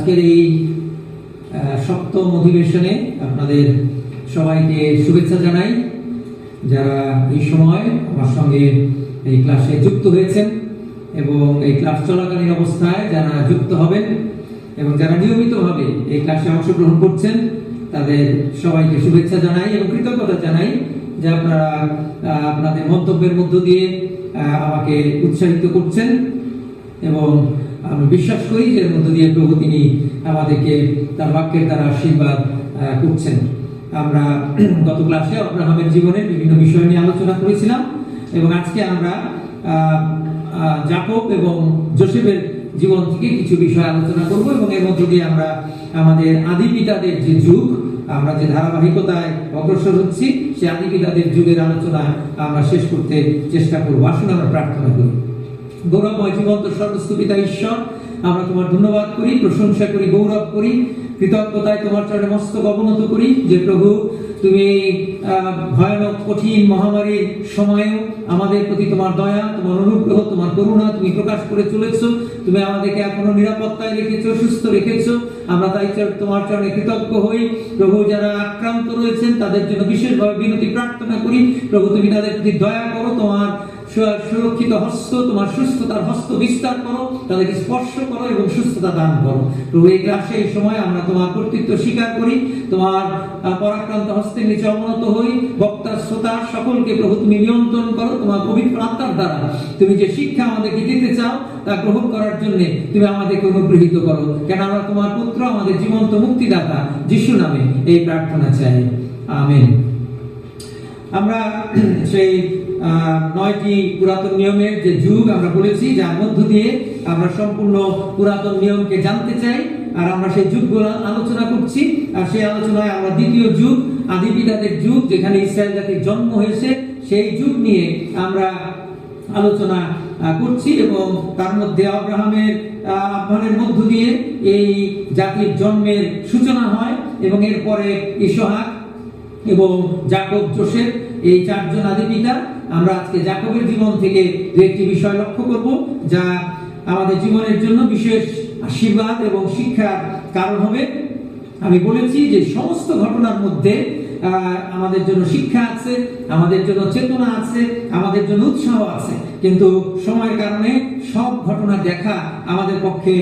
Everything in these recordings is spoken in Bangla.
আজকের এই সপ্তম অধিবেশনে আপনাদের সবাইকে শুভেচ্ছা জানাই। যারা এই সময় আমার সঙ্গে এই ক্লাসে যুক্ত হয়েছেন এবং এই ক্লাস চলাকালীন অবস্থায় যারা যুক্ত হবেন এবং যারা নিয়মিতভাবে এই ক্লাসে অংশগ্রহণ করছেন, তাদের সবাইকে শুভেচ্ছা জানাই এবং কৃতজ্ঞতা জানাই যে আপনারা আপনাদের মন্তব্যের মধ্য দিয়ে আমাকে উৎসাহিত করছেন এবং আমি বিশ্বাস করি যে এর মধ্য দিয়ে প্রভু তিনি আমাদেরকে তার বাক্যের দ্বারা আশীর্বাদ করছেন। আমরা গত ক্লাসে আব্রাহামের জীবনের বিভিন্ন বিষয় নিয়ে আলোচনা করেছিলাম এবং আজকে আমরা যাকব এবং যোসেফের জীবন থেকে কিছু বিষয় আলোচনা করব এবং এর মধ্য দিয়ে আমরা আমাদের আদি পিতাদের যে যুগ, আমরা যে ধারাবাহিকতায় অগ্রসর হচ্ছি, সেই আদি পিতাদের যুগের আলোচনা আমরা শেষ করতে চেষ্টা করব। আসুন আমরা প্রার্থনা করি। গৌরবময় জীবন্ত সর্বস্তু পিতা ঈশ্বর, আমরা তোমার ধন্যবাদ করি, প্রশংসা করি, গৌরব করি, কৃতজ্ঞতায় তোমার চরণে মস্তক অবনত করি যে প্রভু তুমি ভয়ানক কঠিন মহামারীর সময়েও আমাদের প্রতি তোমার দয়া, তোমার অনুগ্রহ, তোমার করুণা তুমি প্রকাশ করে চলেছ। তুমি আমাদেরকে এখনো নিরাপত্তায় রেখেছো, সুস্থ রেখেছো। আমরা তাই তোমার চরণে কৃতজ্ঞ হই। প্রভু যারা আক্রান্ত রয়েছেন তাদের জন্য বিশেষভাবে বিনতি প্রার্থনা করি। প্রভু তুমি তাদের প্রতি দয়া করো, তোমার সুরক্ষিত হস্ত, তোমার সুস্থতার হস্ত বিস্তার করো, তাদেরকে স্পর্শ করো এবং সুস্থতা দান করো। প্রভু এই ক্লাসে এই সময় আমরা তোমার কর্তৃত্ব স্বীকার করি, তোমার পরাক্রান্ত হস্তের নিচে অবনত হই। বক্তা শ্রোতা সকলকে প্রভু তুমি নিয়ন্ত্রণ করো, তোমার পবিত্র আত্মার দ্বারা তুমি যে শিক্ষা আমাদেরকে দিতে চাও তা গ্রহণ করার জন্য তুমি আমাদেরকে অনুগ্রহিত করো, কেন আমরা তোমার পুত্র, আমাদের জীবন্ত মুক্তিদাতা যিশু নামে এই প্রার্থনা চাই, আমেন। আমরা সেই 9টি পুরাতন নিয়মের যে যুগ আমরা বলেছি, যার মধ্য দিয়ে আমরা সম্পূর্ণ পুরাতন নিয়মকে জানতে চাই, আর আমরা সেই যুগগুলো আলোচনা করছি। আর সেই আলোচনায় আমরা দ্বিতীয় যুগ, আদি পিতাদের যুগ, যেখানে ইসরায়েল জাতির জন্ম হয়েছে, সেই যুগ নিয়ে আমরা আলোচনা করছি এবং তার মধ্যে আব্রাহামের আহ্বানের মধ্য দিয়ে এই জাতির জন্মের সূচনা হয় এবং এরপরে ইসহাক এবং যাকব, যোসেফ, এই 4 জন আদি পিতা। আমরা আজকে যাকবের জীবন থেকে একটি বিষয় লক্ষ্য করব যা আমাদের জীবনের জন্য বিশেষ আশীর্বাদ এবং শিক্ষার কারণ হবে। আমি বলেছি যে সমস্ত ঘটনার মধ্যে আমাদের জন্য শিক্ষা আছে, আমাদের জন্য চেতনা আছে, আমাদের জন্য উৎসাহ আছে, কিন্তু সময়ের কারণে সব ঘটনা দেখা আমাদের পক্ষে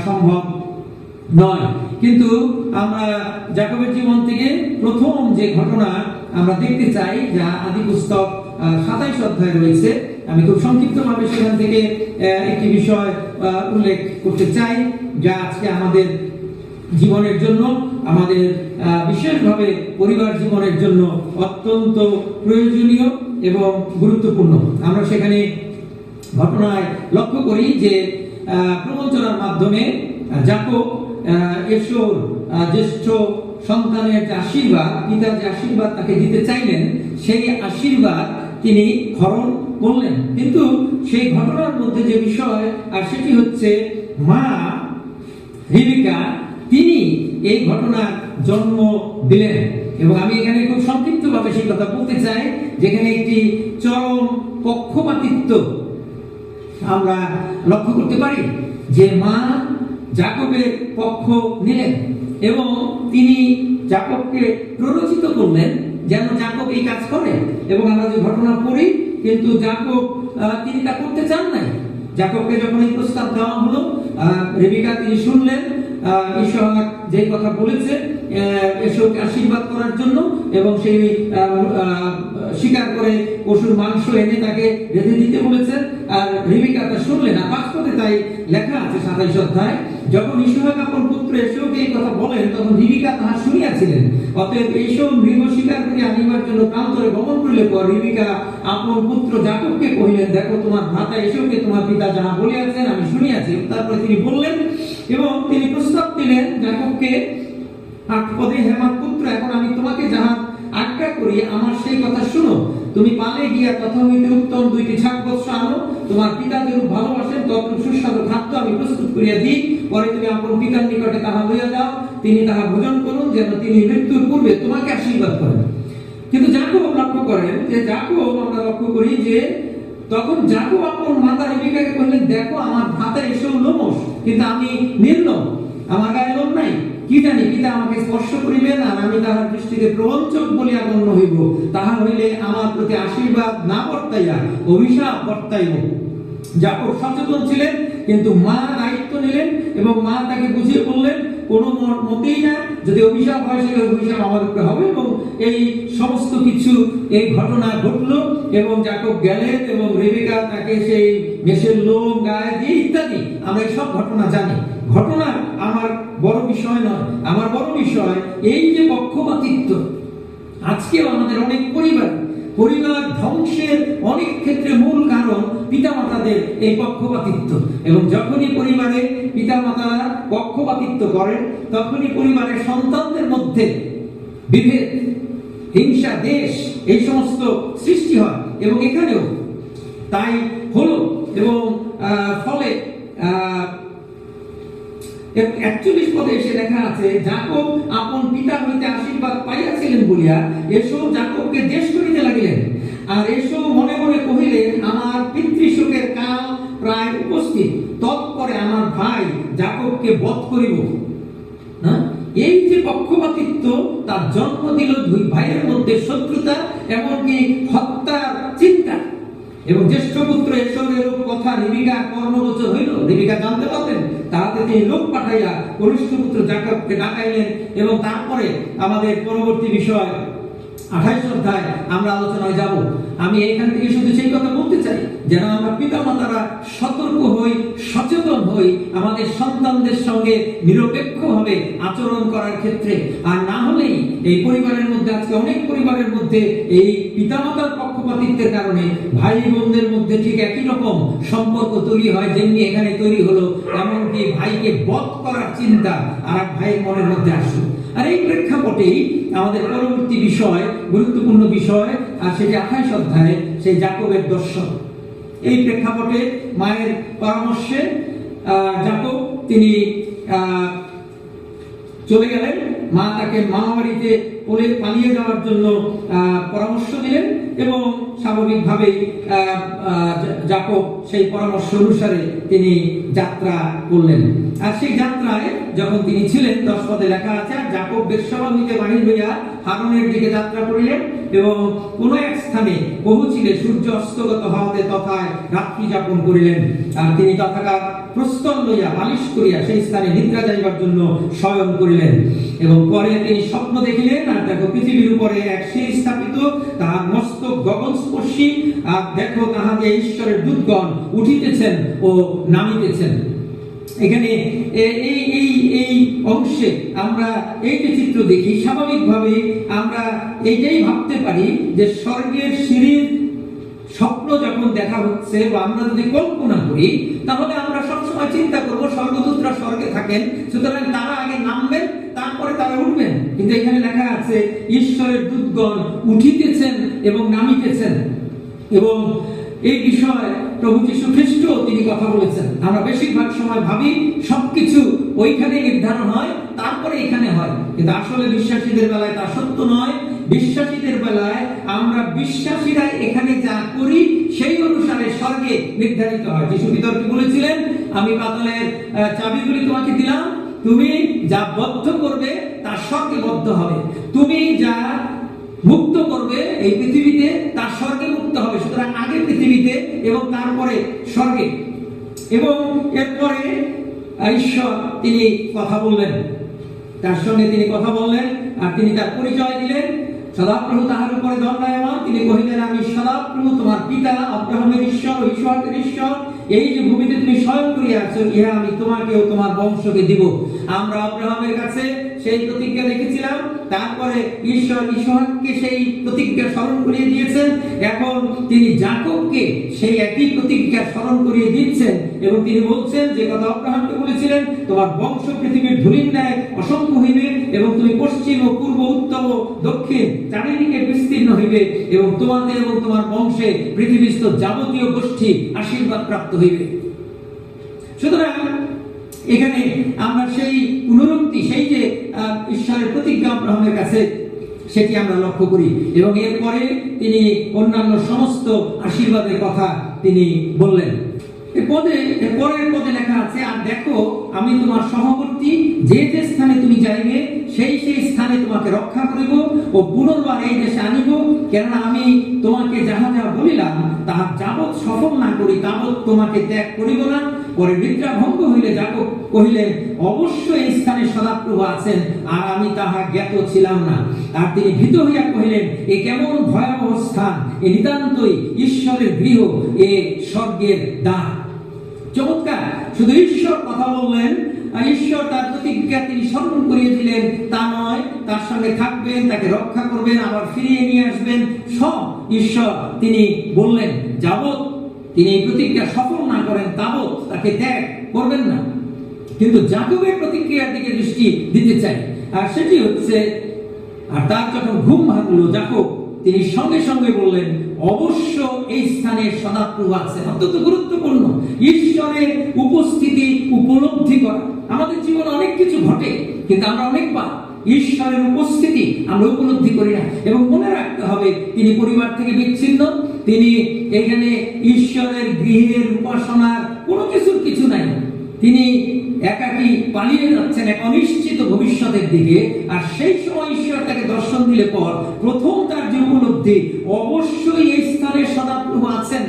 সম্ভব নয়। কিন্তু আমরা যাকবের জীবন থেকে প্রথম যে ঘটনা আমরা দেখতে চাই, যা আদি পুস্তক 27 অধ্যায় রয়েছে, আমি খুব সংক্ষিপ্তভাবে সেখান থেকে একটি বিষয় উল্লেখ করতে চাই যা আজকে আমাদের জীবনের জন্য, আমাদের বিশেষভাবে পরিবার জীবনের জন্য অত্যন্ত প্রয়োজনীয় এবং গুরুত্বপূর্ণ। আমরা সেখানে ঘটনায় লক্ষ্য করি যে প্রবঞ্চনার মাধ্যমে যাকব এসোর জ্যেষ্ঠ সন্তানের যে আশীর্বাদ, পিতার যে আশীর্বাদ তাকে দিতে চাইলেন, সেই আশীর্বাদ তিনি হরণ করলেন। কিন্তু সেই ঘটনার মধ্যে যে বিষয়, আর সেটি হচ্ছে মা রিবেকা, তিনি এই ঘটনার জন্ম দিলেন। এবং আমি এখানে খুব সংক্ষিপ্তভাবে সেই কথা বলতে চাই, যেখানে একটি চরম পক্ষপাতিত্ব আমরা লক্ষ্য করতে পারি, যে মা যাকবের পক্ষ নিলেন এবং তিনি যাকবকে প্ররোচিত করলেন যেন যাকব এই কাজ করে। এবং আমরা যে ঘটনা পড়ি, কিন্তু যাকব তিনি তা করতে চান নাই। যাকবকে যখন এই প্রস্তাব দেওয়া হলো, রেবেকা তিনি শুনলেন ইসহাক যে কথা বলেছে এসবকে আশীর্বাদ করার জন্য, এবং সেই স্বীকার করে পশুর মাংস এনে তাকে রেঁধে দিতে বলেছেন, আর রেবেকা তা শুনলেন না। বাস্তবে তাই লেখা আছে 27 অধ্যায়, যখন ইসহাক আপন পুত্র এসবকে এই কথা বলেন, তখন রেবেকা তাহা শুনিয়াছিলেন। অতএব এইসব মৃগ শিকার করে আনিবার জন্য প্রান্তরে গমন করিলে পর রেবেকা আপন পুত্র যাকবকে কহিলেন, দেখো তোমার ভ্রাতা এসবকে তোমার পিতা যাহা বলিয়াছেন আমি শুনিয়াছি। তারপরে তিনি বললেন এবং তিনি প্রস্তাব দিলেন যাকবকে 8 পদে, হে আমার পুত্র, এখন আমি তোমাকে যাহা আজ্ঞা করি আমার সেই কথা শুনো। তুমি পালে গিয়া তথা হইতে উত্তম 2টি ছাগবৎস আনো, তোমার পিতা যেরূপ ভালোবাসেন তদ্রূপ সুস্বাদু খাদ্য আমি প্রস্তুত করিয়া দিই। পরে তুমি আপন পিতার নিকটে তাহা লইয়া যাও, তিনি তাহা ভোজন করুন, যেন তিনি মৃত্যুর পূর্বে তোমাকে আশীর্বাদ করেন। কিন্তু যাকব লক্ষ্য করেন যে আমরা লক্ষ্য করি যে তখন যাকব আপন মাতা রেবেকাকে কহিলেন, দেখো আমার ভাতা এসেও লোমশ, কিন্তু আমি নির্লম। আমার গায়ে লোম নাই, কি জানি পিতা আমাকে স্পর্শ করিবেন আর আমি তাহার দৃষ্টিতে প্রবঞ্চক বলিয়া গণ্য হইব, তাহা হইলে আমার প্রতি আশীর্বাদ না বর্তাইয়া অভিশাপ বর্তাইব। যাকব সচেতন ছিলেন, কিন্তু মা দায়িত্ব নিলেন এবং মা তাকে বুঝিয়ে বললেন কোনো মতেই না, যদি অভিশাপ হয় সেই অভিশাপ আমার উপরে হবে। এবং এই সমস্ত কিছু এই ঘটনা ঘটলো এবং যাকব গেলেন এবং রেবেকা তাকে সেই মেষের লোম গায়ে দিয়ে ইত্যাদি, আমরা এই সব ঘটনা জানি। ঘটনা আমার বড় বিষয় নয়, আমার বড় বিষয় এই যে পক্ষপাতিত্ব। আজকেও আমাদের অনেক পরিবার ধ্বংসের অনেক ক্ষেত্রে মূল কারণ পিতামাতাদের এই পক্ষপাতিত্ব। এবং যখনই পরিবারে পিতামাতারা পক্ষপাতিত্ব করেন, তখনই পরিবারের সন্তানদের মধ্যে বিভেদ, হিংসা, দেশ এই সমস্ত সৃষ্টি হয়। এবং এখানেও তাই হলো। এবং ফলে 41 পদে এসে লেখা আছে, যাকব আপন পিতা হইতে আশীর্বাদ পাইয়াছিলেন বলিয়া এসো যাকবকে দেশ করিতে লাগিলেন। আর এসো মনে মনে কহিলেন, আমার পিতৃশোকের কাল প্রায় উপস্থিত, তৎপরে আমার ভাই যাকবকে বধ করিব। না, এই যে পক্ষপাতিত্ব তার জন্ম দিল দুই ভাইয়ের মধ্যে শত্রুতা, এমনকি হত্যার চিন্তা। এবং জ্যেষ্ঠ পুত্র এসবের কথা রেবেকা কর্ণগোচর হইল, রেবেকা জানতে পারলেন, তাহাতে তিনি লোক পাঠাইয়া কনিষ্ঠ পুত্র যাকবকে ডাকাইলেন। এবং তারপরে আমাদের পরবর্তী বিষয় 28 অধ্যায় আমরা আলোচনায় যাব। আমি এখান থেকে শুধু সেই কথা বলতে চাই, যেন আমরা পিতামাতারা সতর্ক হই, সচেতন হই আমাদের সন্তানদের সঙ্গে নিরপেক্ষভাবে আচরণ করার ক্ষেত্রে। আর না হলেই এই পরিবারের মধ্যে, আজকে অনেক পরিবারের মধ্যে এই পিতামাতার পক্ষপাতিত্বের কারণে ভাই বোনদের মধ্যে ঠিক একই রকম সম্পর্ক তৈরি হয় যেমনি এখানে তৈরি হলো। এমনকি ভাইকে বধ করার চিন্তা আর এক ভাইয়ের মনের মধ্যে আসলো। আর এই প্রেক্ষাপটেই আমাদের পরবর্তী বিষয়, গুরুত্বপূর্ণ বিষয়, আর সেটি 28 অধ্যায়ে সেই যাকবের দর্শন। এই প্রেক্ষাপটে মায়ের পরামর্শে যাকব তিনি চলে গেলেন। মা তাকে মামাবাড়িতে পালিয়ে যাওয়ার জন্য পরামর্শ দিলেন এবং স্বাভাবিকভাবেই যাকব সেই পরামর্শ অনুসারে তিনি যাত্রা করলেন। আর সেই যাত্রায় যখন তিনি ছিলেন, 10 পদে লেখা আছে, যাকব বেরশেবা হইতে বাহির হইয়া হারনের দিকে যাত্রা করিলেন এবং কোন এক স্থানে পৌঁছিলে সূর্য অস্তগত হওয়াতে তথায় রাত্রি যাপন করিলেন। আর তিনি তথাকার প্রস্তর লইয়া বালিশ করিয়া সেই স্থানে নিদ্রা যাইবার জন্য শয়ন করিলেন। এবং পরে তিনি স্বপ্ন দেখিলেন, আর দেখো পৃথিবীর উপরে এক শির স্থাপিত, তাহার মস্তক গগনস্পর্শী, আর দেখো তাহাতে ঈশ্বরের দূতগণ উঠিতেছেন ও নামিতেছেন। এখানে এই অংশে আমরা এই যে চিত্র দেখি, স্বাভাবিকভাবে আমরা এইটাই ভাবতে পারি যে স্বর্গের সিঁড়ির স্বপ্ন যখন দেখা হচ্ছে বা আমরা যদি কল্পনা করি, তাহলে আমরা সবসময় চিন্তা করবো স্বর্গদূতরা স্বর্গে থাকেন, সুতরাং তারা আগে নামবেন, তারপরে তারা উঠবেন। কিন্তু এখানে লেখা আছে ঈশ্বরের দূতগণ উঠিতেছেন এবং নামিতেছেন। এবং এই বিষয়ে প্রভু যীশু খ্রিস্ট তিনি কথা বলেছেন। আমরা বেশিরভাগ সময় ভাবি সবকিছু ওইখানে নির্ধারণ হয়, তারপরে এখানে হয়, কিন্তু আসলে বিশ্বাসীদের বেলায় তা সত্য নয়। বিশ্বাসীদের বেলায় আমরা বিশ্বাসীরা এখানে যা করি সেই অনুসারে স্বর্গে নির্ধারিত হয়। যীশু বিতর্কে বলেছিলেন, আমি পাতালের চাবিগুলি তোমাকে দিলাম, তুমি যা বদ্ধ করবে তা স্বর্গে বদ্ধ হবে, তুমি যা মুক্ত করবে এই পৃথিবীতে তার স্বর্গে মুক্ত হবে। সুতরাং আগে পৃথিবীতে এবং তারপরে স্বর্গে। এবং এরপরে ঈশ্বর তিনি কথা বললেন, তার সঙ্গে তিনি কথা বললেন আর তিনি তার পরিচয় দিলেন। সদাপ্রভু তাহার উপরে দণ্ডায়মান, তিনি কহিলেন, আমি সদাপ্রভু তোমার পিতা আব্রাহামের ঈশ্বর ও ইসহাকের ঈশ্বর। এই যে ভূমিতে তুমি শয়ন করিয়াছ, ইহা আমি তোমাকে ও তোমার বংশকে দিব। আমরা আব্রাহামের কাছে সেই প্রতিজ্ঞা দেখেছিলাম, তারপরে ঈশ্বর ইসহাককে সেই প্রতিজ্ঞা স্মরণ করিয়ে দিয়েছেন। এখন তিনি যাকবকে সেই একই প্রতিজ্ঞা স্মরণ করিয়ে দিচ্ছেন এবং তিনি বলছেন যে কথা আব্রাহামকে বলেছিলেন, তোমার বংশ পৃথিবীর ধূলির ন্যায় অসংখ্য হইবে এবং তুমি পশ্চিম ও পূর্ব, উত্তর ও দক্ষিণ চারিদিকে বিস্তীর্ণ হইবে এবং তোমাদের এবং তোমার বংশে পৃথিবীস্থ যাবতীয় গোষ্ঠী আশীর্বাদ প্রাপ্ত হইবে। সুতরাং এখানে আমরা সেই পুনরুক্তি, সেই যে ঈশ্বরের প্রতিজ্ঞা আব্রাহামের কাছে, সেটি আমরা লক্ষ্য করি। এবং এরপরে তিনি অন্যান্য সমস্ত আশীর্বাদের কথা তিনি বললেন। পরের পদে লেখা আছে, আর দেখো আমি তোমার সহবর্তী, যে যে স্থানে তুমি যাইবে সেই সেই স্থানে তোমাকে রক্ষা করিব ও পুনর্বার এই দেশে আনিব, কেননা আমি তোমাকে যাহা যাহা বলিলাম তাহা যাবৎ সফল না করি তাবৎ তোমাকে ত্যাগ করিব না। পরে নিদ্রা ভঙ্গ হইলে যাকব কহিলেন, অবশ্যই এই স্থানে সদাপ্রভু আছেন, আর আমি তাহা জ্ঞাত ছিলাম না। আর তিনি ভীত হইয়া কহিলেন, এ কেমন ভয়াবহ স্থান, এ নিতান্তই ঈশ্বরের গৃহ, এ স্বর্গের দ্বার। চমৎকার! শুধু ঈশ্বর কথা বললেন, আর ঈশ্বর তার প্রতিজ্ঞা তিনি স্মরণ করিয়ে দিলেন তা নয়, তার সঙ্গে থাকবেন, তাকে রক্ষা করবেন, আবার ফিরিয়ে নিয়ে আসবেন, সব ঈশ্বর তিনি বললেন। যাবৎ তিনি এই প্রতিজ্ঞা সফল না করেন তাবৎ তাকে ত্যাগ করবেন না। কিন্তু যাকবের প্রতিক্রিয়ার দিকে দৃষ্টি দিতে চাই, আর সেটি হচ্ছে, আর তার যখন ঘুম ভাঙলো যাকব, তিনি সঙ্গে সঙ্গে বললেন, অবশ্য এই স্থানে সদাপ্রভু আছে। অত্যন্ত গুরুত্বপূর্ণ ঈশ্বরের উপস্থিতি উপলব্ধি করা। আমাদের জীবনে অনেক কিছু ঘটে, কিন্তু আমরা অনেকবার ঈশ্বরের উপস্থিতি আমরা উপলব্ধি করি না। এবং মনে রাখতে হবে, তিনি পরিবার থেকে বিচ্ছিন্ন, তিনি এখানে ঈশ্বরের গৃহের উপাসনার কোনো কিছু নাই, তিনি একাকী পালিয়ে যাচ্ছেন এক অনিশ্চিত ভবিষ্যতের দিকে। আর সেই সময় ঈশ্বর তাকে দর্শন দিলে পর প্রথম তার যে উপলব্ধি, অবশ্যই এই স্থানে সদাপ্রভু আছেন,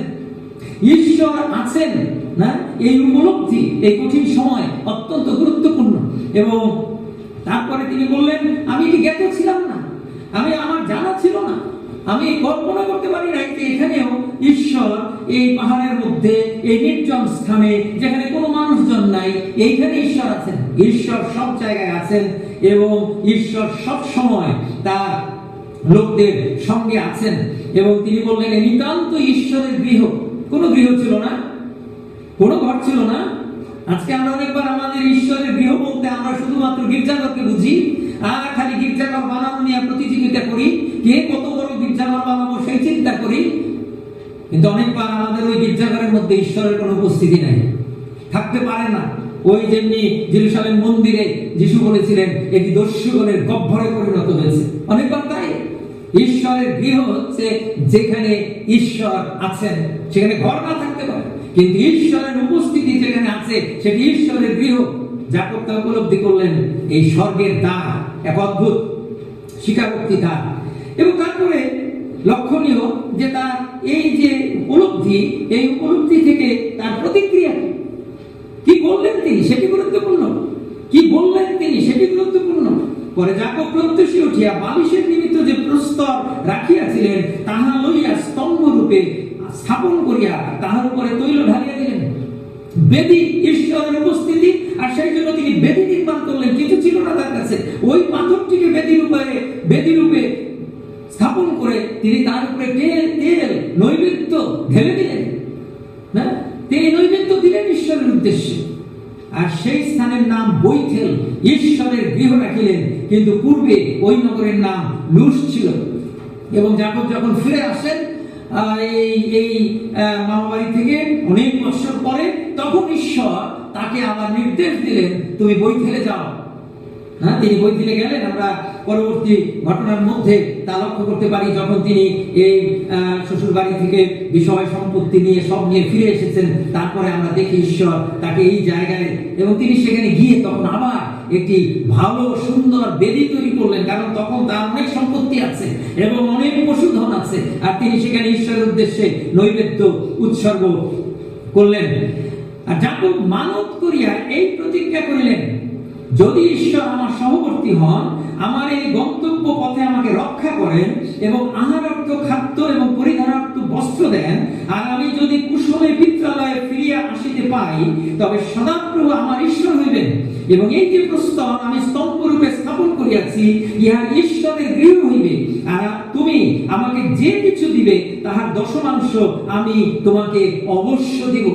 ঈশ্বর আছেন না, এই উপলব্ধি এই কঠিন সময় অত্যন্ত গুরুত্বপূর্ণ। এবং তারপরে তিনি বললেন, আমি কি জ্ঞাত ছিলাম না, আমার জানা ছিল না, আমি কল্পনা করতে পারি না যে এখানেও ঈশ্বর এই পাহাড়ের মধ্যে এই নির্জন স্থানে যেখানে কোনো মানুষজন নাই, এইখানে ঈশ্বর আছেন। ঈশ্বর সব জায়গায় আছেন এবং ঈশ্বর সব সময় তার লোকদের সঙ্গে আছেন। এবং তিনি বললেন, নিতান্ত ঈশ্বরের গৃহ। কোনো গৃহ ছিল না, কোনো ঘর ছিল না। আজকে আমরা অনেকবার আমাদের ঈশ্বরের গৃহ বলতে আমরা শুধুমাত্র গির্জাঘরকে বুঝি, আর খালি গির্জাঘর বানানো নিয়ে প্রতিযোগিতা করি, কে কত বড় গির্জাঘর বানাবো সেই চিন্তা করি। কিন্তু অনেকবার আমাদের ওই গির্জাঘরের মধ্যে ঈশ্বরের কোনো উপস্থিতি নাই, থাকতে পারে না। ওই যেমনি জেরুজালেম মন্দিরে যিশু বলেছিলেন, এটি দস্যুগণের গহ্বরে পরিণত হয়েছে। অনেকবার তাই। ঈশ্বরের গৃহ হচ্ছে যেখানে ঈশ্বর আছেন, সেখানে ঘর না থাকতে পারে, কিন্তু ঈশ্বরের উপস্থিতি যেখানে আছে সেটি ঈশ্বরের গৃহ। যাকব তা উপলব্ধি করলেন, এই স্বর্গের দ্বার, এক অদ্ভুত স্বীকারোক্তি তার। এবং তারপরে লক্ষণীয় যে তার এই যে উপলব্ধি, এই উপলব্ধি থেকে তার প্রতিক্রিয়া কি বললেন তিনি সেটি গুরুত্বপূর্ণ। কি বললেন তিনি সেটি গুরুত্বপূর্ণ। পরে যাকব প্রত্যুষে উঠিয়া বালিশের নিমিত্ত যে প্রস্তর রাখিয়াছিলেন তাহা লইয়া স্তম্ভ রূপে স্থাপন করিয়া তাহার উপরে তৈল ঢালিয়া দিলেন। বেদী ঈশ্বরের উপস্থিতি, আর সেই জন্য তিনি বেদী নির্মাণ করলেন। কিছু ছিল না তার কাছে, ওই পাথরটিকে বেদী রূপে স্থাপন করে তিনি তার উপরে তেল নৈবেদ্য ঢেলে দিলেন। না, তিনি নৈবেদ্য দিলেন ঈশ্বরের উদ্দেশ্যে। আর সেই স্থানের নাম বৈথেল, ঈশ্বরের গৃহ রাখিলেন। কিন্তু পূর্বে ওই নগরের নাম লুজ ছিল। এবং যাকব যখন ফিরে আসেন এই মামাবাড়ি থেকে অনেক বছর পরে, তখন ঈশ্বর তাকে আবার নির্দেশ দিলেন, তুমি বৈথেলে যাও। হ্যাঁ, তিনি বৈথেলে গেলেন। আমরা পরবর্তী ঘটনার মধ্যে তা লক্ষ্য করতে পারি, যখন তিনি এই শ্বশুর বাড়ি থেকে বিষয় সম্পত্তি নিয়ে সব নিয়ে ফিরে এসেছেন। তারপরে আমরা দেখি ঈশ্বর তাকে এই জায়গায়, এবং তিনি সেখানে গিয়ে তখন আবার একটি ভালো সুন্দর বেদি তৈরি করলেন, কারণ তখন তার অনেক সম্পত্তি আছে এবং অনেক পশুধন আছে। আর তিনি সেখানে ঈশ্বরের উদ্দেশ্যে নৈবেদ্য উৎসর্গ করলেন। আর যাকব মানত করিয়া এই প্রতিজ্ঞা করিলেন, যদি ঈশ্বর আমার সহবর্তী হন, আমার এই গন্তব্য পথে আমাকে রক্ষা করেন এবং আহারার্থ খাদ্য এবং পরিধানার্থ বস্ত্র দেন, আর আমি যদি কুশলে পিত্রালয়ে ফিরিয়া আসিতে পাই, তবে সদাপ্রভু আমার ঈশ্বর হইবেন। এবং এই যে প্রস্তর আমি স্তম্ভ রূপে স্থাপন করিয়াছি, ইহা ঈশ্বরের গৃহ হইবে। আর তুমি আমাকে যে কিছু দিবে তাহার দশমাংশ আমি তোমাকে অবশ্য দিব।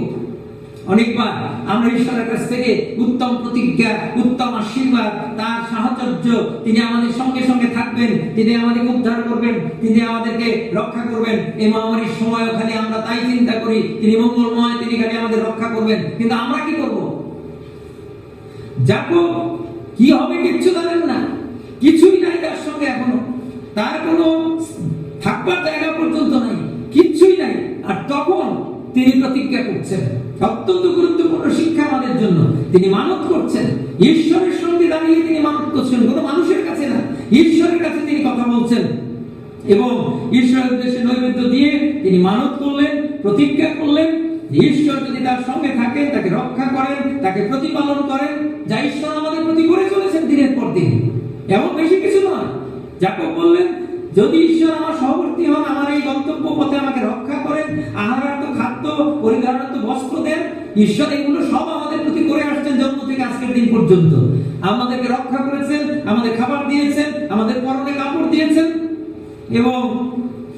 অনেকবার আমরা ঈশ্বরের কাছ থেকে উত্তম প্রতিজ্ঞা, উত্তম আশীর্বাদ, তার সাহচর্য, তিনি আমাদের সঙ্গে সঙ্গে থাকবেন, তিনি আমাদেরকে উদ্ধার করবেন, তিনি আমাদেরকে রক্ষা করবেন। এই মহামারীর সময়ও খালি আমরা তাই চিন্তা করি, তিনি মঙ্গলময়, তিনি খালি আমাদের রক্ষা করবেন। কিন্তু আমরা কি করব? যাকব কি হবে কিচ্ছু জানেন না, কিছুই নাই তার সঙ্গে, এখনো তার কোনো থাকবার জায়গা পর্যন্ত নাই, কিচ্ছুই নাই। আর তখন তিনি প্রতিজ্ঞা করছেন, অত্যন্ত তিনি মানত করছেন, ঈশ্বরের সঙ্গে দাঁড়িয়ে তিনি মানত করছেন, কোনো মানুষের কাছে না, ঈশ্বরের কাছে তিনি কথা বলছেন। এবং ঈশ্বরের উদ্দেশ্যে নৈবেদ্য দিয়ে তিনি মানত করলেন, প্রতিজ্ঞা করলেন ঈশ্বর যদি তার সঙ্গে থাকেন, তাকে রক্ষা করেন, তাকে প্রতিপালন করেন, যা ঈশ্বর আমাদের প্রতি করে চলেছেন দিনের পর দিন। এমন বেশি কিছু নয়। যাকব বললেন, যদি ঈশ্বর আমার সহবর্তী হন, আমার এই গন্তব্য পথে আমাকে রক্ষা করেন, আহারার্থ খাদ্য, পরিধানার্থ বস্ত্র দেন, ঈশ্বর এগুলো সব আমাদের প্রতি করে আসছেন জন্ম থেকে আজকের দিন পর্যন্ত। আমাদেরকে রক্ষা করেছেন, আমাদের খাবার দিয়েছেন, আমাদের পরনে কাপড় দিয়েছেন। এবং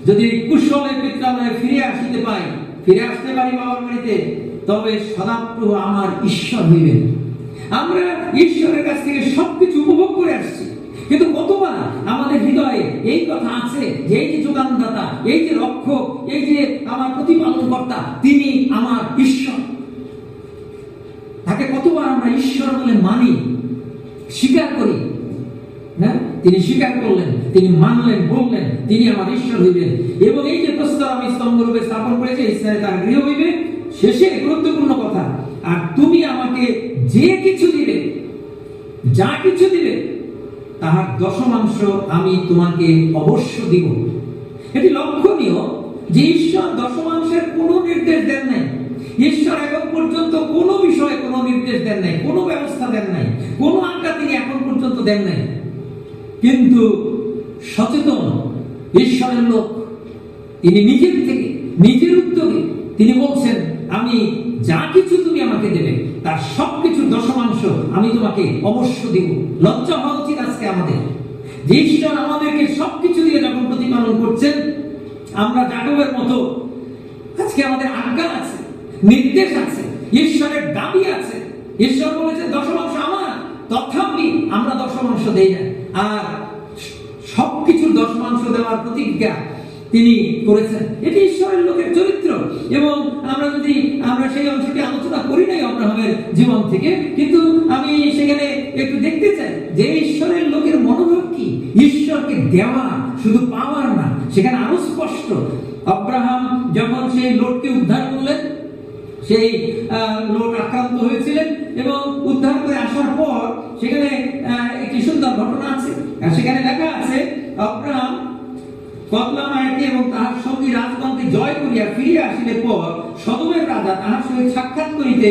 যদি কুশলে পিত্রালয়ে ফিরে আসতে পারি বাবার বাড়িতে, তবে সদাপ্রভু আমার ঈশ্বর হইবেন। আমরা ঈশ্বরের কাছ থেকে সবকিছু উপভোগ করে আসছি, কিন্তু কতবার আমাদের হৃদয়ে এই কথা আছে যে এই যে যোগানদাতা, এই যে রক্ষক, এই যে আমার প্রতিপালন কর্তা, তিনি আমার ঈশ্বর। তাকে কতবার আমরা ঈশ্বর বলে মানি, স্বীকার করি। হ্যাঁ, তিনি স্বীকার করলেন, তিনি মানলেন, বললেন তিনি আমার ঈশ্বর হইবেন। এবং এই যে প্রস্তর আমি স্তম্ভরূপে স্থাপন করেছি, ইসরায়েল তার গৃহ হইবে। শেষে গুরুত্বপূর্ণ কথা, আর তুমি আমাকে যে কিছু দিবে, যা কিছু দিবে, তাহার দশমাংশ আমি তোমাকে অবশ্য দিব। এটি লক্ষণীয় যে ঈশ্বর দশমাংশের কোনো নির্দেশ দেন নাই। ঈশ্বর এখন পর্যন্ত কোনো বিষয়ে কোনো নির্দেশ দেন নাই, কোনো ব্যবস্থা দেন নাই, কোনো আজ্ঞা তিনি এখন পর্যন্ত দেন নাই। কিন্তু সচেতন ঈশ্বরের লোক, তিনি নিজের থেকে, নিজের উদ্যোগে তিনি বলছেন, আমি যা কিছু তুমি আমাকে দেবে তার সবকিছু দশমাংশ আমি তোমাকে অবশ্য দিব। লজ্জা হওয়া উচিত আজকে আমাদের যে ঈশ্বর আমাদেরকে সবকিছু দিয়ে যখন প্রতিপালন করছেন, আমরা যাকবের মতো আজকে আমাদের আজ্ঞা আছে, নির্দেশ আছে, ঈশ্বরের দাবি আছে। ঈশ্বর বলেছে দশমাংশ আমার, তথাপি আমরা দশমাংশ দেই না। আর সবকিছুর দশমাংশ দেওয়ার প্রতিজ্ঞা তিনি করেছেন। এটি ঈশ্বরের লোকের চরিত্র। এবং আমরা সেই অংশটি আলোচনা করি নাই আব্রাহামের জীবন থেকে, কিন্তু আমি সেখানে একটু দেখতে চাই যে ঈশ্বরের লোকের মনোভাব কি। ঈশ্বরকে দেওয়া, শুধু পাওয়ার না। সেখানে আরো স্পষ্ট, আব্রাহাম যখন সেই লোককে উদ্ধার করলেন, সেই লোক আক্রান্ত হয়েছিলেন এবং উদ্ধার করে আসার পর সেখানে একটি সুন্দর ঘটনা আছে। সেখানে লেখা আছে, আব্রাহাম কদলামায়কে এবং তাহার সঙ্গী রাজগণকে জয় করিয়া ফিরিয়া আসিলে পর সদমের রাজা তাহার সহিত সাক্ষাৎ করিতে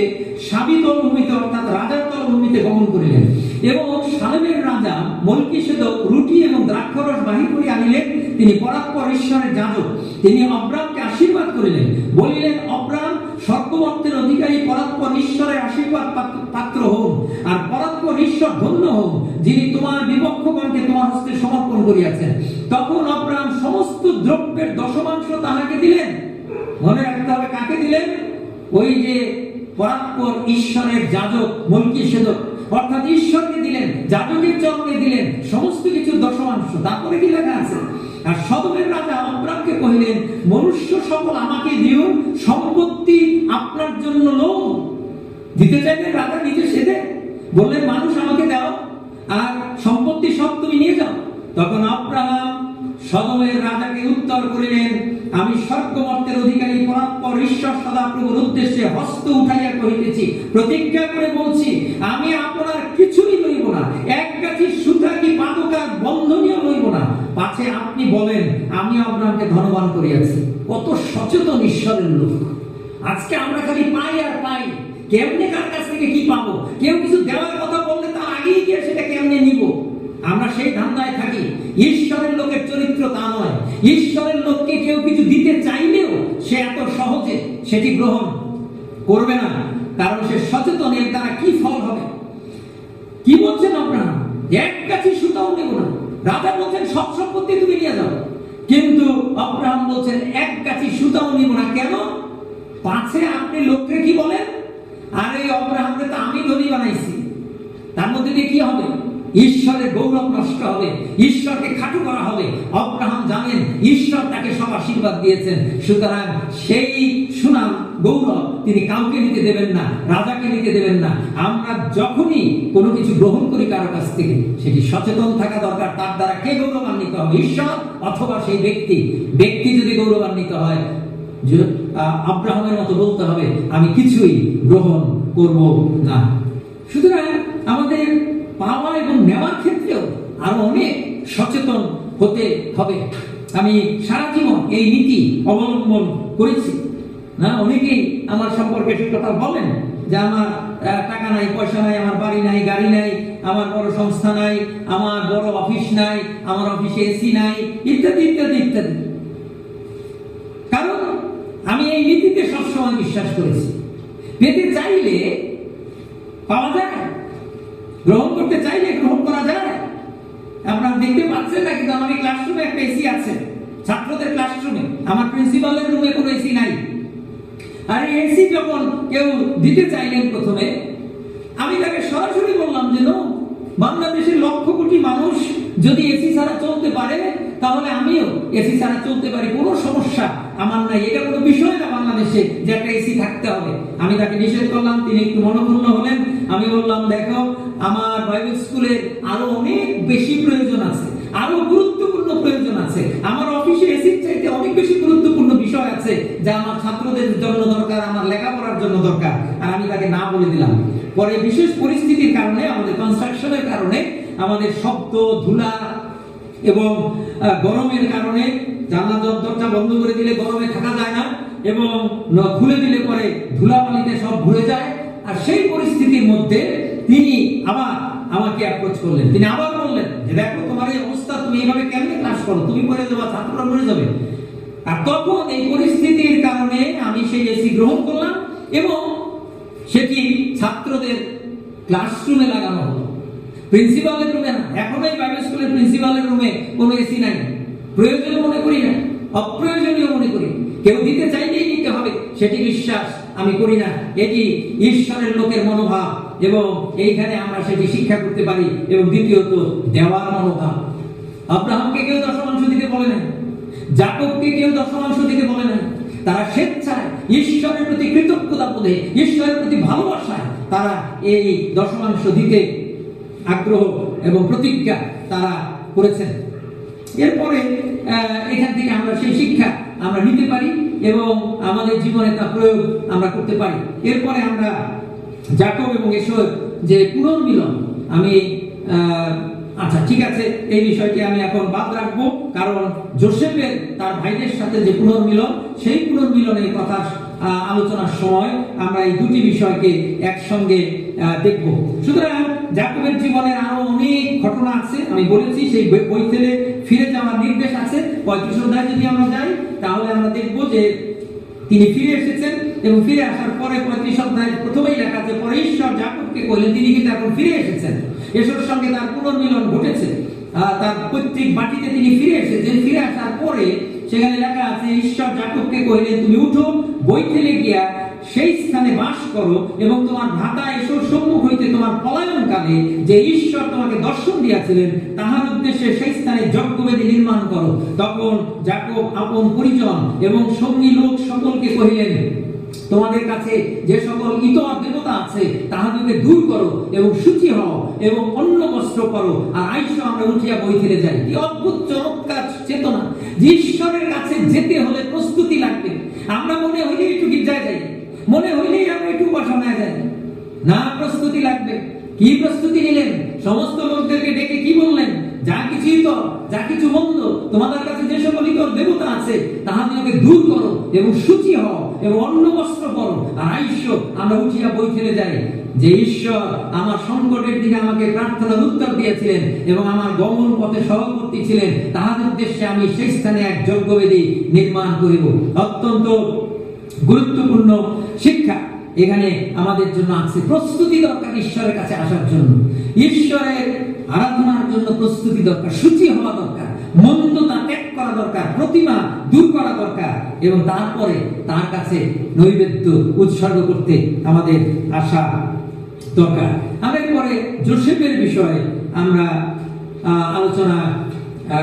সাবি তলভূমিতে, অর্থাৎ রাজার তলভূমিতে গমন করিলেন। এবং সালেমের রাজা মলকিসেদক রুটি এবং দ্রাক্ষারস বাহির করিয়া আনিলেন। তিনি পরাৎপর ঈশ্বরের যাজক। তিনি আব্রামকে আশীর্বাদ করিলেন, বলিলেন, আব্রাম স্বর্গমর্তের অধিকারী পরাৎপর ঈশ্বরের আশীর্বাদ পাত্র হন, আর পরাৎপর ঈশ্বর ধন্য হন, যিনি তোমার বিপক্ষগণকে তোমার হস্তে সমর্পণ করিয়াছেন। তখন আব্রাম সমস্ত দ্রব্যের দশমাংশ তাহাকে দিলেন। মনে রাখতে হবে, কাকে দিলেন? ওই যে পরাৎপর ঈশ্বরের যাজক মলকিসেদক, অর্থাৎ ঈশ্বরকে দিলেন, যাজকের চরণে দিলেন সমস্ত কিছুর দশমাংশ। তারপরে কি লেখা আছে? আর সদমের রাজা আব্রামকে কহিলেন, মনুষ্য সকল আমাকে দিও, সম্পত্তি আপনার জন্য লোন। দিতে চাইলেন রাজা নিজে সেদে, বললেন মানুষ আমাকে দাও, আর সম্পত্তি সব তুমি নিয়ে যাও। তখন আব্রাহাম সদমের রাজাকে উত্তর করিলেন, আমি স্বর্গমর্তের অধিকারী পরাৎপর ঈশ্বর সদাপ্রভুর উদ্দেশ্যে হস্ত উঠাইয়া কহিতেছি, প্রতিজ্ঞা করে বলছি, আমি আপনার কিছুই লইব না, এক গাছি সুতা কি পাদকার বন্ধনীয় লইব না, পাছে আপনি বলেন আমি আব্রাহামকে ধনবান করিয়াছি। কত সচেতন ঈশ্বরের লোক! আজকে আমরা খালি পাই আর পাই, কেমনে কার কাছ থেকে কি পাবো। কেউ কিছু দেওয়ার কথা বললে তার আগেই গিয়ে সেটা কেমনে নিব, আমরা সেই ধান্দায় থাকি। ঈশ্বরের লোকের চরিত্র তা নয়। ঈশ্বরের লোককে কেউ কিছু দিতে চাইলেও সে এত সহজে সেটি গ্রহণ করবে না, কারণ সে সচেতন এর দ্বারা কি ফল হবে। কি বলছেন আব্রাহাম? এক গাছি সুতাও নেব না। রাজা বলছেন সব সম্পত্তি তুমি নিয়ে যাও, কিন্তু আব্রাহাম বলছেন এক গাছি সুতাও নিব না। কেন? পাছে আপনি লোককে কি বলেন, আরে আব্রাহামকে তো আমি ধনী বানাইছি। তার মধ্যে দিয়ে কি হবে? ঈশ্বরের গৌরব নষ্ট হবে, ঈশ্বরকে খাটো করা হবে। আব্রাহাম জানেন ঈশ্বর তাকে সব আশীর্বাদ দিয়েছেন, সুতরাং সেই সুনাম গৌরব তিনি কাউকে নিতে দেবেন না, রাজাকে নিতে দেবেন না। আমরা যখনই কোনো কিছু গ্রহণ করি কারো কাছ থেকে, সেটি সচেতন থাকা দরকার, তার দ্বারা কে গৌরবান্বিত হবে, ঈশ্বর অথবা সেই ব্যক্তি। ব্যক্তি যদি গৌরবান্বিত হয়, আব্রাহামের মতো বলতে হবে আমি কিছুই গ্রহণ করব না। সুতরাং আমাদের পাওয়া এবং নেওয়ার ক্ষেত্রেও আরো অনেক সচেতন হতে হবে। আমি সারা জীবন এই নীতি অবলম্বন করেছি। না, অনেকেই আমার সম্পর্কে সে কথা বলেন যে আমার টাকা নাই, পয়সা নাই, আমার বাড়ি নাই, গাড়ি নাই, আমার বড় সংস্থা নাই, আমার বড় অফিস নাই, আমার অফিসে এসি নাই, ইত্যাদি ইত্যাদি ইত্যাদি। কারণ আমি এই নীতিতে সবসময় বিশ্বাস করেছি, পেতে চাইলে পাওয়া যায়, গ্রহণ করতে চাইলে গ্রহণ করা যায়। আপনারা দেখতে পাচ্ছেন না, কিন্তু আমার ক্লাসরুমে একটা এসি আছে, ছাত্রদের ক্লাসরুমে। আমার প্রিন্সিপালের রুমে কোনো এসি নাই। আর এসি যখন কেউ দিতে চাইলেন প্রথমে, আমি তাকে সরাসরি বললাম যে বাংলাদেশের লক্ষ কোটি মানুষ যদি এসি ছাড়া চলতে পারে, তাহলে আমিও এসি ছাড়া চলতে পারি, কোনো সমস্যা আমার নাই। এটা কোনো বিষয় না বাংলাদেশে যে একটা এসি থাকতে হবে। আমি তাকে নিষেধ করলাম, তিনি একটু মনোক্ষুণ্ণ হলেন। আমি বললাম, দেখো, আমার বাইবেল স্কুলে আরো অনেক বেশি প্রয়োজন আছে, আরো গুরুত্বপূর্ণ প্রয়োজন আছে। আমার অফিসে এসির চাইতে অনেক বেশি গুরুত্বপূর্ণ বিষয় আছে যা আমার ছাত্রদের জন্য দরকার, আমার লেখাপড়ার জন্য দরকার। আর আমি তাকে না বলে দিলাম। পরে বিশেষ পরিস্থিতির কারণে, আমাদের কনস্ট্রাকশনের কারণে, আমাদের শব্দ, ধুলা এবং গরমের কারণে জানলা দরজা বন্ধ করে দিলে গরমে থাকা যায় না, এবং খুলে দিলে পরে ধুলাবালিতে সব ভরে যায়। আর সেই পরিস্থিতির মধ্যে তিনি আবার আমাকে অ্যাপ্রোচ করলেন। তিনি আবার বললেন যে, দেখো, তোমার এই অবস্থা, তুমি এইভাবে কেমনে ক্লাস করো, তুমি মরে যাবে, ছাত্ররা মরে যাবে। আর তখন এই পরিস্থিতির কারণে আমি সেই এসি গ্রহণ করলাম এবং সেটি ছাত্রদের ক্লাসরুমে লাগানো হলো, প্রিন্সিপালের রুমে না। এখন এই বাইবেল স্কুলের প্রিন্সিপালের রুমে কোনো এসি নাই। প্রয়োজনীয় মনে করি না, অপ্রয়োজনীয় মনে করি। কেউ দিতে চাইলেই নিতে হবে, সেটি বিশ্বাস আমি করি না। এটি ঈশ্বরের লোকের মনোভাব এবং এইখানে আমরা সেটি শিক্ষা করতে পারি। এবং দ্বিতীয়ত, দেওয়ার মনোভাব। আব্রাহামকে কেউ দশমাংশ দিতে বলে না, যাকবকে কেউ দশমাংশ দিতে বলে না। তারা স্বেচ্ছায় ঈশ্বরের প্রতি কৃতজ্ঞতা বোধে, ঈশ্বরের প্রতি ভালোবাসায় তারা এই দশমাংশ দিতে আগ্রহ এবং প্রতিজ্ঞা তারা করেছেন। এরপরে এখান থেকে আমরা সেই শিক্ষা আমরা নিতে পারি এবং আমাদের জীবনে তা প্রয়োগ আমরা করতে পারি। এরপরে আমরা যাকব এবং এসর যে পুনর্মিলন, আমি আচ্ছা, ঠিক আছে, এই বিষয়টি আমি এখন বাদ রাখবো, কারণ যোসেফের তার ভাইদের সাথে যে পুনর্মিলন, সেই পুনর্মিলনের কথা আলোচনার সময় আমরা এই দুটি বিষয়কে একসঙ্গে দেখব। সুতরাং যাকবের জীবনের আরো অনেক ঘটনা আছে, আমি বলেছি। সেই বই থেকে ফিরে যাওয়ার নির্দেশ আছে। 35 অধ্যায় যদি আমরা যাই, তাহলে আমরা দেখব যে তিনি ফিরে এসেছেন এবং ফিরে আসার পরে 35 অধ্যায় প্রথমেই লেখা আছে, পরে ঈশ্বর যাকবকে কইলেন, তিনি কিন্তু এখন ফিরে এসেছেন। এসবের সঙ্গে তার পুনর্মিলন ঘটেছে, তার পৈতৃক মাটিতে তিনি ফিরে এসেছেন। ফিরে আসার পরে সেখানে লেখা আছে, ঈশ্বর যাকবকে কইলেন, তুমি উঠো, বৈথেলে গিয়া সেই স্থানে বাস করো এবং তোমার ভ্রাতা এসর সম্মুখ হইতে তোমার পলায়নকালে যে ঈশ্বর তোমাকে দর্শন দিয়াছিলেন, তাহার উদ্দেশ্যে সেই স্থানে যজ্ঞবেদী নির্মাণ করো। তখন যাকব আপন পরিজন এবং সঙ্গী লোক সকলকে কহিলেন, তোমাদের কাছে যে সকল ইতর দেবতা আছে তাহাদেরকে দূর করো এবং শুচি হও এবং অন্য বস্ত্র করো, আর আইসো আমরা উঠিয়া বৈথেলে যাই। কি অদ্ভুত চমৎকার চেতনা! যে ঈশ্বরের কাছে যেতে হলে প্রস্তুতি লাগবে। আমরা মনে হইলেই একটু গির্জায় যাই, মনে হইলেই আমরা একটু উপাসনায় যাই না, প্রস্তুতি লাগবে। কি প্রস্তুতি নিলেন? সমস্ত লোকদেরকে ডেকে কি বললেন? যা কিছু ইতর, যা কিছু মন্দ, তোমাদের কাছে যে সকল ইতর দেবতা আছে তাহাদেরকে দূর করো এবং শুচি হও এবং অন্য বস্ত্র পরো, আর আইসো আমরা উঠিয়া বৈথেলে যাই। যে ঈশ্বর আমার সংকটের দিনে আমাকে প্রার্থনার উত্তর দিয়েছিলেন এবং আমার গমন পথে সহবর্তী ছিলেন, তাহাদের উদ্দেশ্যে আমি সেই স্থানে এক যজ্ঞবেদী নির্মাণ করিব। অত্যন্ত গুরুত্বপূর্ণ শিক্ষা এখানে আমাদের জন্য আছে। প্রস্তুতি দরকার ঈশ্বরের কাছে আসার জন্য, ঈশ্বরের আরাধনার জন্য প্রস্তুতি দরকার, শুচি হওয়া দরকার, মন্দতা ত্যাগ করা দরকার, প্রতিমা দূর করা দরকার, এবং তারপরে তার কাছে নৈবেদ্য উৎসর্গ করতে আমাদের আসা দরকার। আমরা এরপরে যোসেফের বিষয়ে আমরা আলোচনা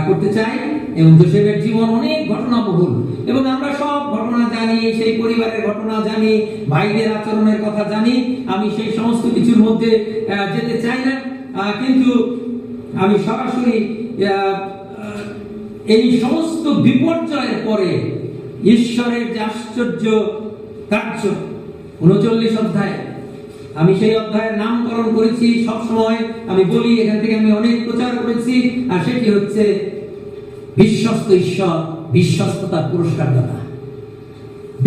করতে চাই এবং যোসেফের জীবন অনেক ঘটনাবহুল এবং আমরা সব ঘটনা জানি, সেই পরিবারের ঘটনা জানি, ভাইদের আচরণের কথা জানি। আমি সেই সমস্ত কিছুর মধ্যে যেতে চাই না, কিন্তু আমি সরাসরি এই সমস্ত বিপর্যয়ের পরে ঈশ্বরের যে আশ্চর্য কার্য 39 অধ্যায় আমি সেই অধ্যায়ের নামকরণ করেছি, সব সময় আমি বলি, এখান থেকে আমি অনেক প্রচার করেছি, আর সেটি হচ্ছে বিশ্বস্ত ঈশ্বর বিশ্বস্ততার পুরস্কার দাতা।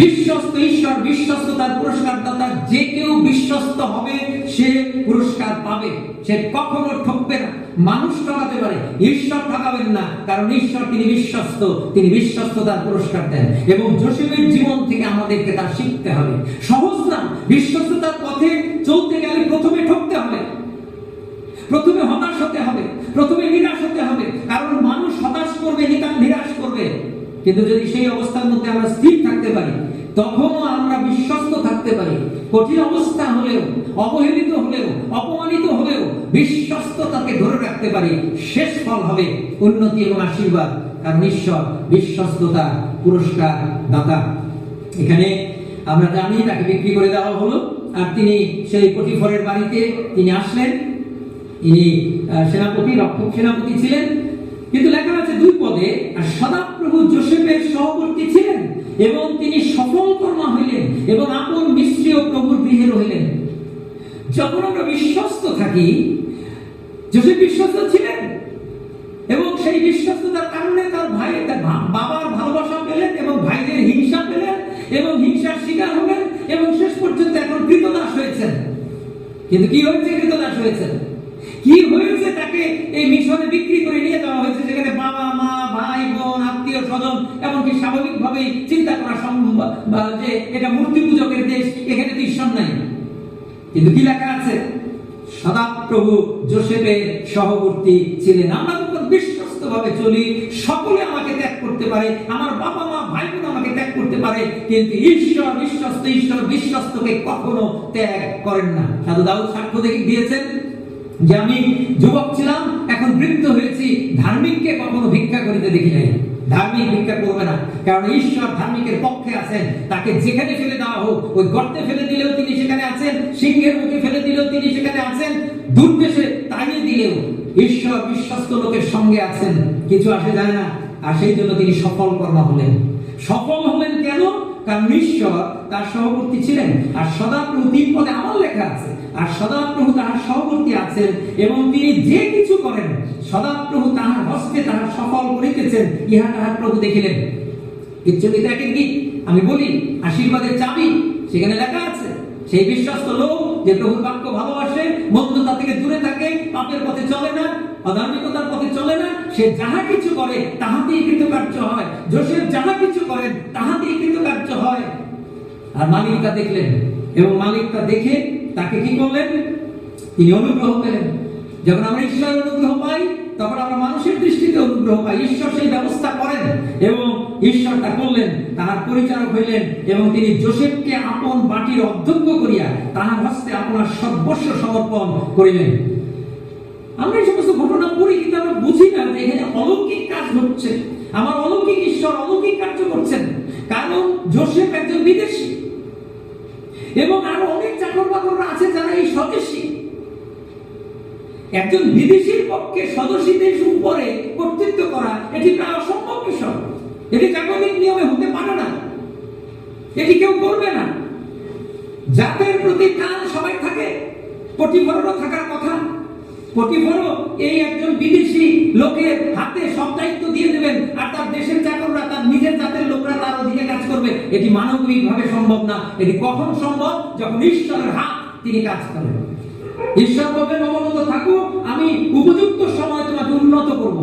বিশ্বস্ত ঈশ্বর বিশ্বস্ততার পুরস্কার দাতা। যে কেউ বিশ্বস্ত হবে সে পুরস্কার পাবে, সে কখনো ঠকবে না। মানুষ ঠকাতে পারে, ঈশ্বর ঠকাবেন না, কারণ ঈশ্বর তিনি বিশ্বস্ত, তিনি বিশ্বস্ততার পুরস্কার দেন। এবং যোসেফের জীবন থেকে আমাদেরকে তা শিখতে হবে। সহজ না, বিশ্বস্ততার পথে চলতে গেলে প্রথমে ঠকতে হবে, প্রথমে হতাশ হতে হবে, প্রথমে নিরাশ হতে হবে, কারণ মানুষ হতাশ করবে, নিরাশ করবে। কিন্তু যদি সেই অবস্থার মধ্যে আমরা স্থির থাকতে পারি, তখনও আমরা বিশ্বস্ত থাকতে পারি। কঠিন অবস্থা হলেও, অবহেলিত হলেও, অপমানিত হলেও বিশ্বস্ততাকে ধরে রাখতে পারি, শেষ ফল হবে উন্নতি এবং আশীর্বাদ, কারণ ঈশ্বর বিশ্বস্ততা পুরস্কার দাতা। এখানে আমরা জানি তাকে বিক্রি করে দেওয়া হলো, আর তিনি সেই পটিফরের বাড়িতে তিনি আসলেন। ইনি সেনাপতি, রক্ষক সেনাপতি ছিলেন। কিন্তু লেখা আছে 2 পদে, আর সদাপ্রভু যোসেফের সহবর্তী ছিলেন এবং তিনি সফল কর্মা হইলেন এবং আপন মিস্ত্রি ও প্রভুর গৃহে রহিলেন। যখন আমরা বিশ্বস্ত থাকি, যোসেফ বিশ্বস্ত ছিলেন এবং সেই বিশ্বস্ততার কারণে তার ভাই, তার বাবার ভালোবাসা পেলেন এবং ভাইদের হিংসা পেলেন এবং হিংসার শিকার হলেন এবং শেষ পর্যন্ত এখন কৃতদাস হয়েছেন। কিন্তু কি হয়েছে? কৃতদাস হয়েছেন। কি হয়েছে? তাকে এই মিশনে বিক্রি করে নিয়ে যাওয়া হয়েছে, যেখানে বাবা মা, ভাই বোন, আত্মীয় স্বজন, এমনকি স্বাভাবিকভাবেই চিন্তা করা সম্ভব যে এটা মূর্তি পূজকের দেশ, এখানে তো ঈশ্বর নাই। কিন্তু কি লেখা আছে? সদাপ্রভু যোসেফের সহবর্তী ছিলেন। আমরা যখন বিশ্বস্ত ভাবে চলি, সকলে আমাকে ত্যাগ করতে পারে, আমার বাবা মা, ভাই বোন আমাকে ত্যাগ করতে পারে, কিন্তু ঈশ্বর বিশ্বস্ত, ঈশ্বর বিশ্বস্তকে কখনো ত্যাগ করেন না। সাধু দাউদ সাক্ষ্য দিয়েছেন যে আমি যুবক ছিলাম, এখন বৃদ্ধ হয়েছি, ধার্মিককে কখনো ভিক্ষা করিতে দেখি নাই। ধার্মিক ভিক্ষা করবে না, কারণ ঈশ্বর ধার্মিকের পক্ষে আছেন। তাকে যেখানে ফেলে দেওয়া হোক, ওই গর্তে ফেলে দিলেও তিনি সেখানে আছেন, সিংহের মুখে ফেলে দিলেও তিনি সেখানে আছেন, দুর্দেশে তাড়িয়ে দিলেও ঈশ্বর বিশ্বস্ত লোকের সঙ্গে আছেন, কিছু আসে যায় না। আর সেই জন্য তিনি সফল কর্মা হলেন। সফল হলেন কেন? কারণ ঈশ্বর তার সহবর্তী ছিলেন। আর সদাপ্রভু 3 পদে আমার লেখা আছে, আর সদাপ্রভু তাহার সহবর্তী আছেন এবং তিনি যে কিছু করেন সদাপ্রভু তাহার হস্তে তাহার সফল করিতেছেন, ইহা তাহার প্রভু দেখিলেন। কিচ্ছুটি দেখেন কি? আমি বলি, আশীর্বাদের চাবি সেখানে লেখা আছে। সেই বিশ্বস্ত লোক যে প্রভুর বাক্য ভালোবাসে, মন্দতা থেকে দূরে থাকে, পাপের পথে চলে না, অধার্মিকতার পথে চলে না, সে যাহা কিছু করে তাহাতেই কৃতকার্য হয়। যোসেফ যাহা কিছু করেন তাহাতেই কৃতকার্য হয়। আর মালিক তা দেখলেন এবং মালিক তা দেখে তাকে কি করলেন? তিনি অনুগ্রহ পেলেন। যখন আমরা ঈশ্বরের অনুগ্রহ পাই, তখন আমরা মানুষের দৃষ্টিতে অনুগ্রহ পাই। ঈশ্বর সেই ব্যবস্থা করেন এবং ঈশ্বর তা করলেন, তাহার পরিচারক হইলেন এবং তিনি যোসেফকে আপন বাটির অধ্যক্ষ করিয়া তাহার হস্তে আপনার সর্বস্ব সমর্পণ করিলেন। আমরা এই সমস্ত ঘটনা পড়ি, কিন্তু আমরা বুঝি না যে এখানে অলৌকিক কাজ হচ্ছে। আমার অলৌকিক ঈশ্বর অলৌকিক কার্য করছেন, কারণ যোসেফ একজন বিদেশী এবং আরো অনেক চাকর বাকররা আছে যারা এই স্বদেশী। একজন বিদেশীর পক্ষে স্বদেশী দেশ উপরে কর্তৃত্ব করা এটি প্রায় অসম্ভব বিষয়। এটি জাগতিক নিয়মে হতে পারে না, এটি কেউ করবে না। জাতের প্রতি টান সবাই থাকে, পটিফরও থাকার কথা। পটিফরও এই একজন বিদেশি লোকের হাতে সব দায়িত্ব দিয়ে দেবেন, আর তার দেশের চাকররা, তার নিজের জাতের লোকরা তার অধীনে কাজ করবে। এটি মানবিক ভাবে সম্ভব না। এটি কখন সম্ভব? যখন ঈশ্বরের হাত তিনি কাজ করেন। ঈশ্বর বলবেন, অবনত থাকো, আমি উপযুক্ত সময় তোমাকে উন্নত করব,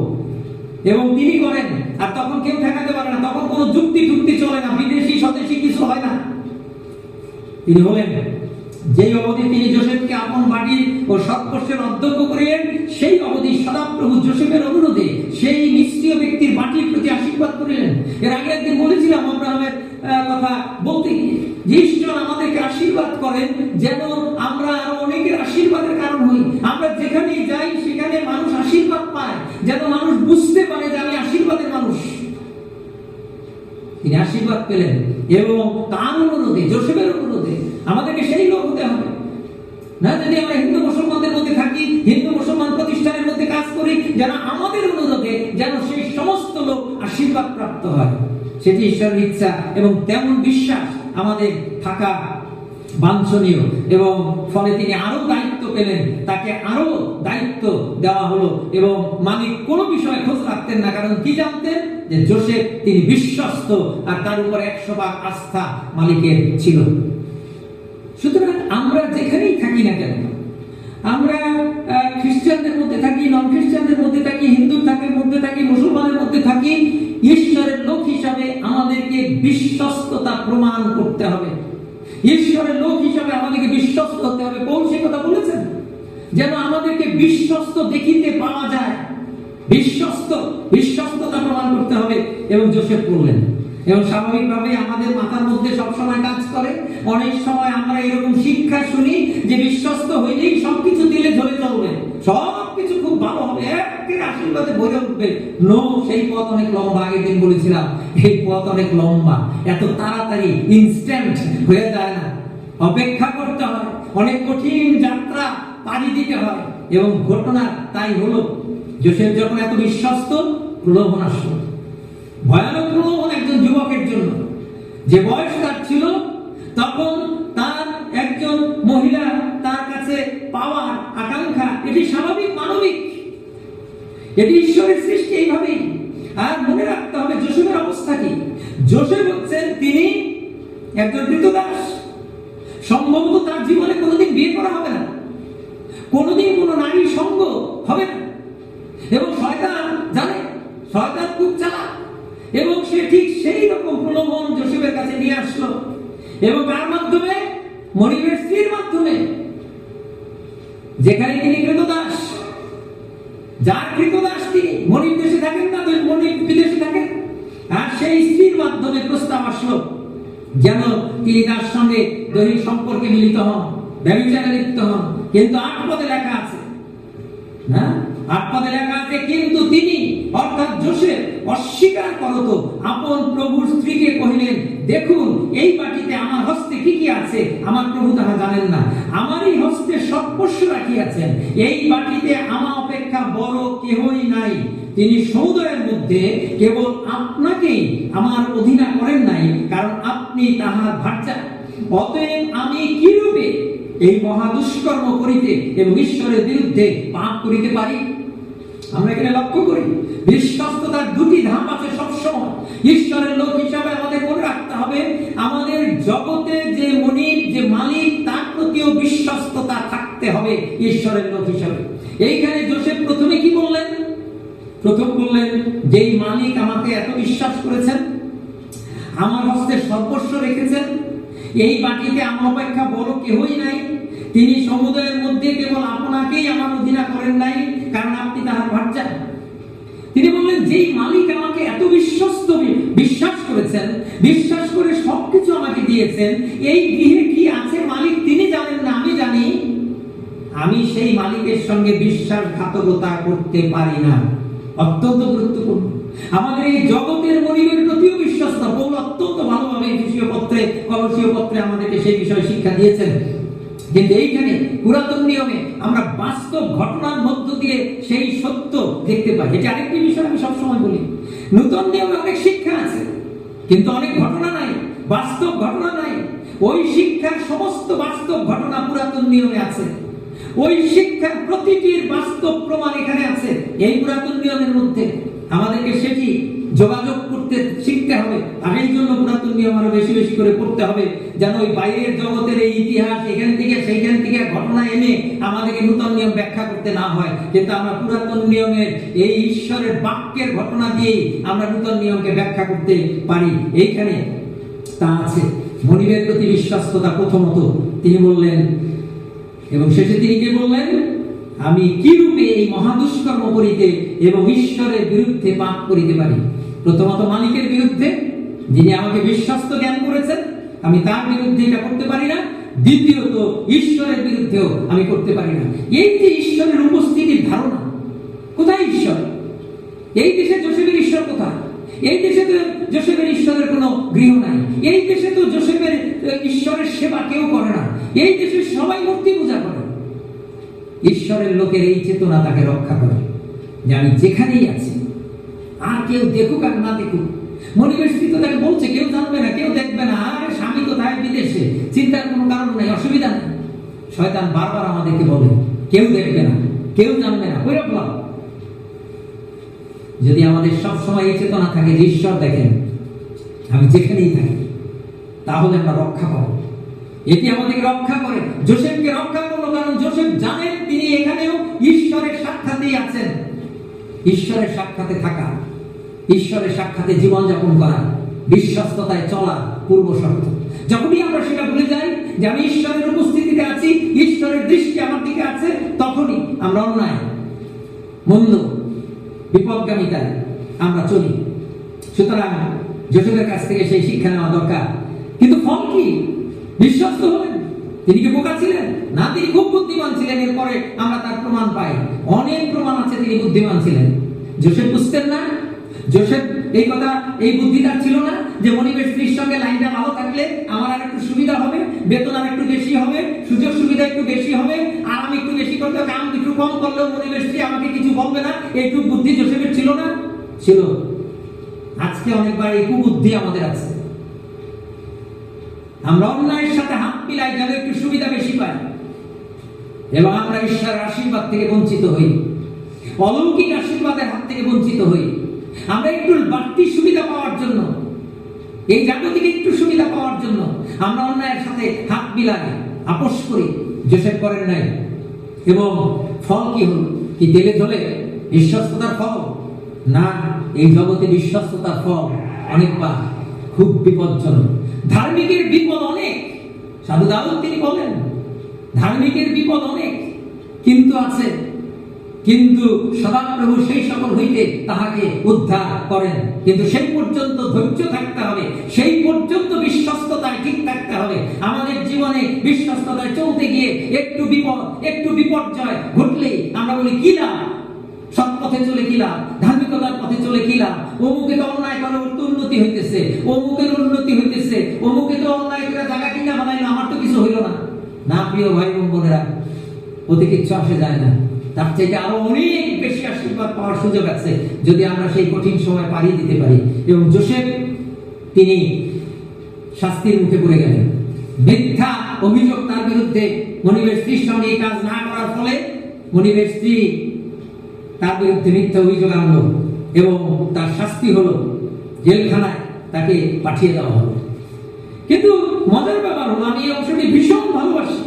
এবং তিনি করেন। আর তখন কেউ ঠেকাতে পারে না, তখন কোনো যুক্তি টুক্তি চলে না, বিদেশি স্বদেশী কিছু হয় না। তিনি হলেন যেই অবধি তিনি যোসেফকে আপন বাড়ির ও সৎপর্শের অধ্যক্ষ করিলেন, সেই অবধি সদাপ্রভু যোসেফের অনুরোধে সেই নিষ্ক্রিয় ব্যক্তির বাটির প্রতি আশীর্বাদ করিলেন। এর আগে একদিন বলেছিলাম আব্রাহামের কথা বলতে গিয়ে, যে ঈশ্বর আমাদেরকে আশীর্বাদ করেন যেন আমরা আরো অনেকের আশীর্বাদের কারণ হই। আমরা যেখানে যাই সেখানে মানুষ আশীর্বাদ পায়, যেন মানুষ বুঝতে পারে যে আমি আশীর্বাদের মানুষ। তিনি আশীর্বাদ পেলেন এবং তার অনুরোধে, যোসেফের অনুরোধে আমাদেরকে সেই লোক হতে হবে না। যদি আমরা হিন্দু মুসলমানদের মধ্যে থাকি, হিন্দু মুসলমান প্রতিষ্ঠানের মধ্যে কাজ করি, যেন আমাদের অনুরোধে যেন সেই সমস্ত লোক আশীর্বাদ প্রাপ্ত হয়, সেটি ঈশ্বরের ইচ্ছা এবং তেমন বিশ্বাস আমাদের থাকা বাঞ্ছনীয়, এবং ফলে তিনি আরো দায়িত্ব পেলেন, তাকে আরো দায়িত্ব দেওয়া হলো। এবং মালিক কোনো বিষয়ে খোঁজ রাখতেন না, কারণ কি জানতেন যে যোসেফ তিনি বিশ্বস্ত, আর তার উপর 100% আস্থা মালিকের ছিল। সুতরাং আমরা যেখানেই থাকি না কেন, আমরা খ্রিস্টানদের মধ্যে থাকি, নন খ্রিস্টানদের মধ্যে থাকি, হিন্দুদের মধ্যে থাকি, মুসলমানের মধ্যে থাকি, ঈশ্বরের লোক হিসাবে আমাদেরকে বিশ্বস্ততা প্রমাণ করতে হবে। ঈশ্বরের লোক হিসাবে আমাদেরকে বিশ্বস্ত হতে হবে। পৌল সে কথা বলেছেন, যেন আমাদেরকে বিশ্বস্ত দেখিতে পাওয়া যায়। বিশ্বস্ততা প্রমাণ করতে হবে। এবং যোসেফ করলেন। এবং স্বাভাবিকভাবে আমাদের মাথার মধ্যে সবসময় কাজ করে, অনেক সময় আমরা এরকম শিক্ষা শুনি যে বিশ্বস্ত হইলেই সবকিছু দিলে ধরে চলবে, সবকিছু খুব ভালো হবে, একের আশীর্বাদে ভরে উঠবে। নো, সেই পথ অনেক লম্বা। আগের দিন বলেছিলাম এই পথ অনেক লম্বা, এত তাড়াতাড়ি ইনস্ট্যান্ট হয়ে যায় না, অপেক্ষা করতে হয়, অনেক কঠিন যাত্রা পাড়ি দিতে হয়। এবং ঘটনা তাই হলো। যোসেফ যখন এত বিশ্বস্ত, প্রলোভন আসলো, ভয়ানক প্রলোভন একজন যুবকের জন্য। যে বয়স তার ছিল, তখন তার একজন মহিলা তার কাছে পাওয়ার আকাঙ্ক্ষা, এটি স্বাভাবিক, মানবিক, এটি ঈশ্বরের সৃষ্টি এইভাবেই। আর মনে রাখতে হবে যোসেফের অবস্থা কি। যোসেফ হচ্ছেন তিনি একজন ক্রীতদাস। সম্ভবত তার জীবনে কোনোদিন বিয়ে করা হবে না, কোনোদিন কোনো নারীর সঙ্গ হবে না। এবং শয়তান জানে, শয়তান খুব চালাক, এবং সে ঠিক সেই রকম প্রলোভন যোসেফের কাছে নিয়ে আসলো। এবং তার মাধ্যমে, মনিবের স্ত্রীর মাধ্যমে, যেখানে তিনি ক্রীতদাস, যার ক্রীতদাস তিনি, মনিব দেশে থাকেন না, মনিব বিদেশে থাকেন, আর সেই স্ত্রীর মাধ্যমে প্রস্তাব আসলো যেন তিনি তার সঙ্গে দৈহিক সম্পর্কে মিলিত হন, ব্যভিচারে লিপ্ত হন। কিন্তু 8 পদে লেখা আছে, না 8 পদে লেখা আছে, কিন্তু তিনি অর্থাৎ যোসেফ অস্বীকার করত, আপন প্রভুর স্ত্রীকে কহিলেন, দেখুন এই বাটিতে আমার হস্তে কি কি আছে, আমার প্রভু তাহা জানেন না। আমারই হস্তে সর্বস্ব রাখিয়াছেন, এই বাটিতে আমার অপেক্ষা বড় কেহই নাই। তিনি সমুদয়ের মধ্যে কেবল আপনাকেই আমার অধীনা করেন নাই, কারণ আপনি তাহার ভার্যা। অতএব আমি কিরূপে এই মহা দুষ্কর্ম করিতে এবং ঈশ্বরের বিরুদ্ধে পাপ করিতে পারি? আমরা এখানে লক্ষ্য করি বিশ্বস্ততার 2টি ধাপ আছে সবসময়। ঈশ্বরের লোক হিসাবে আমাদের মনে রাখতে হবে, আমাদের জগতে যে মনিব, যে মালিক, তার প্রতিও বিশ্বস্ততা থাকতে হবে ঈশ্বরের লোক হিসাবে। এইখানে যোসেফ প্রথমে কি বললেন? প্রথম বললেন, যেই মালিক আমাকে এত বিশ্বাস করেছেন, আমার হস্তে সর্বস্ব রেখেছেন, এই বাটিতে আমার অপেক্ষা বড় কেহই নাই, তিনি সমুদয়ের মধ্যে কেবল আপনাকেই আমার অধীনা করেন নাই, কারণ আপনি তাহার ভার্যা। তিনি বললেন, যেই মালিক আমাকে এত বিশ্বাস করেছেন, বিশ্বাস করে সবকিছু আমাকে দিয়েছেন, এই গৃহে কি আছে মালিক তিনি জানেন না, আমি জানি। আমি সেই মালিকের সঙ্গে বিশ্বাসঘাতকতা করতে পারি না। অত্যন্ত গুরুত্বপূর্ণ। আমাদের এই জগতের মনিবের প্রতিও বিশ্বস্ততা পৌল অত্যন্ত ভালোভাবে কলসীয় পত্রে আমাদেরকে সেই বিষয়ে শিক্ষা দিয়েছেন। কিন্তু এইখানে পুরাতন নিয়মে আমরা বাস্তব ঘটনার মধ্য দিয়ে সেই সত্য দেখতে পাই। এটা আরেকটি বিষয় আমি সবসময় বলি, নতুন নিয়মে অনেক শিক্ষা আছে, কিন্তু অনেক ঘটনা নাই, বাস্তব ঘটনা নাই। ওই শিক্ষার সমস্ত বাস্তব ঘটনা পুরাতন নিয়মে আছে, ওই শিক্ষার প্রতিটির বাস্তব প্রমাণ এখানে আছে এই পুরাতন নিয়মের মধ্যে। আমাদেরকে সেটি যোগাযোগ করতে শিখতে হবে। আর এই জন্য পুরাতন নিয়ম আরো বেশি বেশি করে পড়তে হবে, যেন ওই বাইরের জগতের এই ইতিহাস, এখান থেকে সেইখান থেকে ঘটনা এনে আমাদেরকে নতুন নিয়ম ব্যাখ্যা করতে না হয়। কিন্তু আমরা পুরাতন নিয়মের এই ঈশ্বরের বাক্যের ঘটনা দিয়েই আমরা নতুন নিয়মকে ব্যাখ্যা করতে পারি। এইখানে তা আছে। মনিবের প্রতি বিশ্বস্ততা প্রথমত তিনি বললেন, এবং শেষে তিনি কি বললেন? আমি কি রূপে এই মহাদুষ্কর্ম করিতে এবং ঈশ্বরের বিরুদ্ধে পাপ করিতে পারি। প্রথমত মালিকের বিরুদ্ধে, যিনি আমাকে বিশ্বস্ত জ্ঞান করেছেন, আমি তার বিরুদ্ধে এটা করতে পারি না। দ্বিতীয়ত ঈশ্বরের বিরুদ্ধেও আমি করতে পারি না। এই যে ঈশ্বরের উপস্থিতির ধারণা, কোথায় ঈশ্বর? এই দেশে যোসেফের ঈশ্বর কোথায়? এই দেশে তো যোসেফের ঈশ্বরের কোনো গৃহ নাই। এই দেশে তো যোসেফের ঈশ্বরের সেবা কেউ করে না। এই দেশে সবাই মূর্তি পূজা করে। ঈশ্বরের লোকের এই চেতনা তাকে রক্ষা করে যে আমি যেখানেই আছি, আর কেউ দেখুক আর না দেখুক, মনিবের স্ত্রী তো তাকে বলছে কেউ জানবে না, কেউ দেখবে না, আরে স্বামী কোথায় বিদেশে, চিন্তার কোনো কারণ নেই, অসুবিধা নেই। শয়তান বারবার আমাদেরকে বলে কেউ দেখবে না, কেউ জানবে না, ওইরকম। যদি আমাদের সব সময় এই চেতনা থাকে যে ঈশ্বর দেখেন আমি যেখানেই থাকি, তাহলে আমরা রক্ষা পাবো। এটি আমাদেরকে রক্ষা করে, যোসেফকে রক্ষা করলো, কারণ যোসেফ জানেন তিনি এখানেও ঈশ্বরের সাক্ষাতেই আছেন। ঈশ্বরের সাক্ষাতে থাকা, ঈশ্বরের সাক্ষাতে জীবনযাপন করা, বিশ্বস্ততায় চলা পূর্ব শর্ত। যখনই আমরা সেটা ভুলে যাই যে আমি ঈশ্বরের উপস্থিতিতে আছি, ঈশ্বরের দৃষ্টি আমার দিকে আছে, তখনই আমরা অন্যায়, মন্দ, বিপদগামিতায় আমরা চলি। সুতরাং যোসেফের কাছ থেকে সেই শিক্ষা নেওয়া দরকার। কিন্তু ফল কি? বিশ্বস্ত হলেন। তিনি কি বোকা ছিলেন? না, তিনি খুব বুদ্ধিমান ছিলেন। এরপরে আমরা তার প্রমাণ পাই, অনেক প্রমাণ আছে তিনি বুদ্ধিমান ছিলেন। যোসেফ বুঝতেন না? যোসেফ এই কথা, এই বুদ্ধি তার ছিল না যে মনিবের স্ত্রীর সঙ্গে লাইনটা ভালো থাকলে আমার আর একটু সুবিধা হবে, বেতন আর একটু বেশি হবে, সুযোগ সুবিধা একটু বেশি হবে, আর আমি একটু বেশি করতে কাম একটু কম করলেও মনিবের স্ত্রী আমাকে কিছু বলবে না। এইটুকু বুদ্ধি যোসেফের ছিল না? ছিল। আজকে অনেকবার এই কুবুদ্ধি আমাদের আছে। আমরা অন্যায়ের সাথে হাত মিলাই যেন একটু সুবিধা বেশি পাই, এবং আমরা ঈশ্বরের আশীর্বাদ থেকে বঞ্চিত হই, অলৌকিক আশীর্বাদের হাত থেকে বঞ্চিত হই। আমরা একটু বাড়তি সুবিধা পাওয়ার জন্য, এই জাগতিক একটু সুবিধা পাওয়ার জন্য আমরা অন্যায়ের সাথে হাত মিলাই, আপোষ করি। যোসেফ করেন নাই। এবং ফল কি হল? কি তেলে ঝোলে বিশ্বস্ততার ফল? না, এই জগতে বিশ্বস্ততার ফল অনেকবার খুব বিপজ্জনক। ধার্মিকের বিপদ অনেক, সাধু দাউদ তিনি বলেন ধার্মিকের বিপদ অনেক, কিন্তু আছে, কিন্তু সদাপ্রভু সেই সকল হইতে তাহাকে উদ্ধার করেন। কিন্তু সেই পর্যন্ত ধৈর্য থাকতে হবে, সেই পর্যন্ত বিশ্বস্ততায় ঠিক থাকতে হবে। আমাদের জীবনে বিশ্বস্ততায় চলতে গিয়ে একটু বিপদ, একটু বিপর্যয় ঘটলেই আমরা বলি কি লাভ, সৎ পথে চলে কি লাভ, ধার্মিকতার পথে চলে কি লাভ, অমুকে তো অন্যায় করে ওর তো উন্নতি হইতেছে, অমুকের উন্নতি হইতেছে, অমুকে তো অন্যায় করে জায়গা কিনা বানাইলো, আমার তো কিছু হইল না। না প্রিয় ভাই বোনেরা, ওতে কিচ্ছু আসে যায় না। তার চাইতে আরো অনেক বেশি আশীর্বাদ পাওয়ার সুযোগ আছে যদি আমরা সেই কঠিন সময় পাড়ি দিতে পারি। এবং যোসেফ তিনি শাস্তির মুখে পড়ে গেলেন। মিথ্যা অভিযোগ তার বিরুদ্ধে, মনিবের স্ত্রীর সঙ্গে এই কাজ না করার ফলে মনিবের স্ত্রী তার বিরুদ্ধে মিথ্যা অভিযোগ আনলো এবং তার শাস্তি হলো জেলখানায় তাকে পাঠিয়ে দেওয়া হলো। কিন্তু মজার ব্যাপার হলো, আমি এই অংশটি ভীষণ ভালোবাসি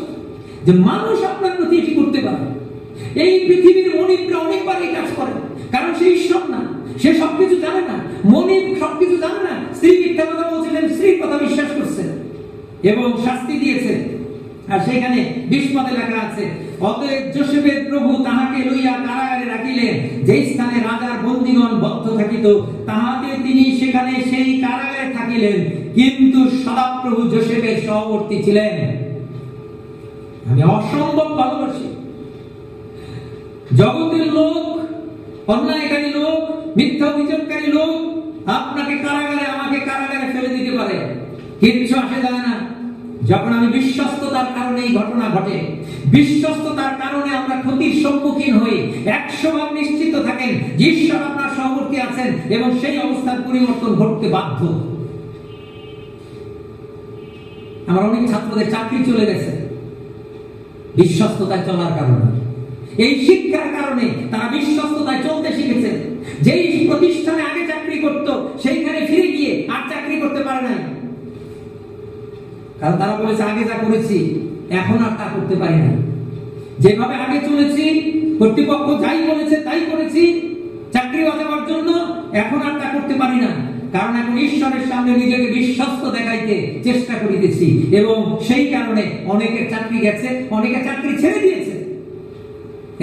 যে মানুষ আপনার প্রতি এটি করতে পারে। এই পৃথিবীর মনিবরা অনেকবার এই কাজ করে, কারণ সে ঈশ্বর না, সে সবকিছু জানে না। মনিব সবকিছু জানে না। স্ত্রী মিথ্যা কথা বলছিলেন, স্ত্রীর কথা বিশ্বাস করছেন এবং শাস্তি দিয়েছে। আর সেখানে 20 পদে লেখা আছে, অতএব যোসেফের প্রভু তাহাকে লইয়া কারাগারে রাখিলেন, যেই স্থানে রাজার বন্দীগণ বদ্ধ থাকিত, তাহাতে তিনি সেখানে সেই কারাগারে থাকিলেন। কিন্তু সদাপ্রভু যোসেফের সহবর্তী ছিলেন। আমি অসম্ভব ভালোবাসি। জগতের লোক, অন্যায়কারী লোক, মিথ্যা অভিযোগকারী লোক আপনাকে কারাগারে, আমাকে কারাগারে ফেলে দিতে পারে, কিচ্ছু আসে যায় না। যখন আমি বিশ্বস্ততার কারণে এই ঘটনা ঘটে, বিশ্বস্ততার কারণে আমরা ক্ষতির সম্মুখীন হই, 100 ভাগ নিশ্চিত থাকেন যে ঈশ্বর আপনার সহবর্তী আছেন এবং সেই অবস্থার পরিবর্তন ঘটতে বাধ্য। আমার অনেক ছাত্রদের চাকরি চলে গেছে বিশ্বস্ততায় চলার কারণে। এই শিক্ষার কারণে তারা বিশ্বস্ততায় চলতে শিখেছে। যেই প্রতিষ্ঠানে আগে চাকরি করত সেইখানে ফিরে গিয়ে আর চাকরি করতে পারে নাই, কারণ তারা বলেছে আগে যা করেছি এখন আর তা করতে পারি না। যেভাবে আগে চলেছি, কর্তৃপক্ষ যাই বলেছে তাই করেছি চাকরি বাঁচাবার জন্য, এখন আর তা করতে পারি না, কারণ এখন ঈশ্বরের সামনে নিজেকে বিশ্বস্ত দেখাইতে চেষ্টা করিতেছি। এবং সেই কারণে অনেকের চাকরি গেছে, অনেকে চাকরি ছেড়ে দিয়েছে।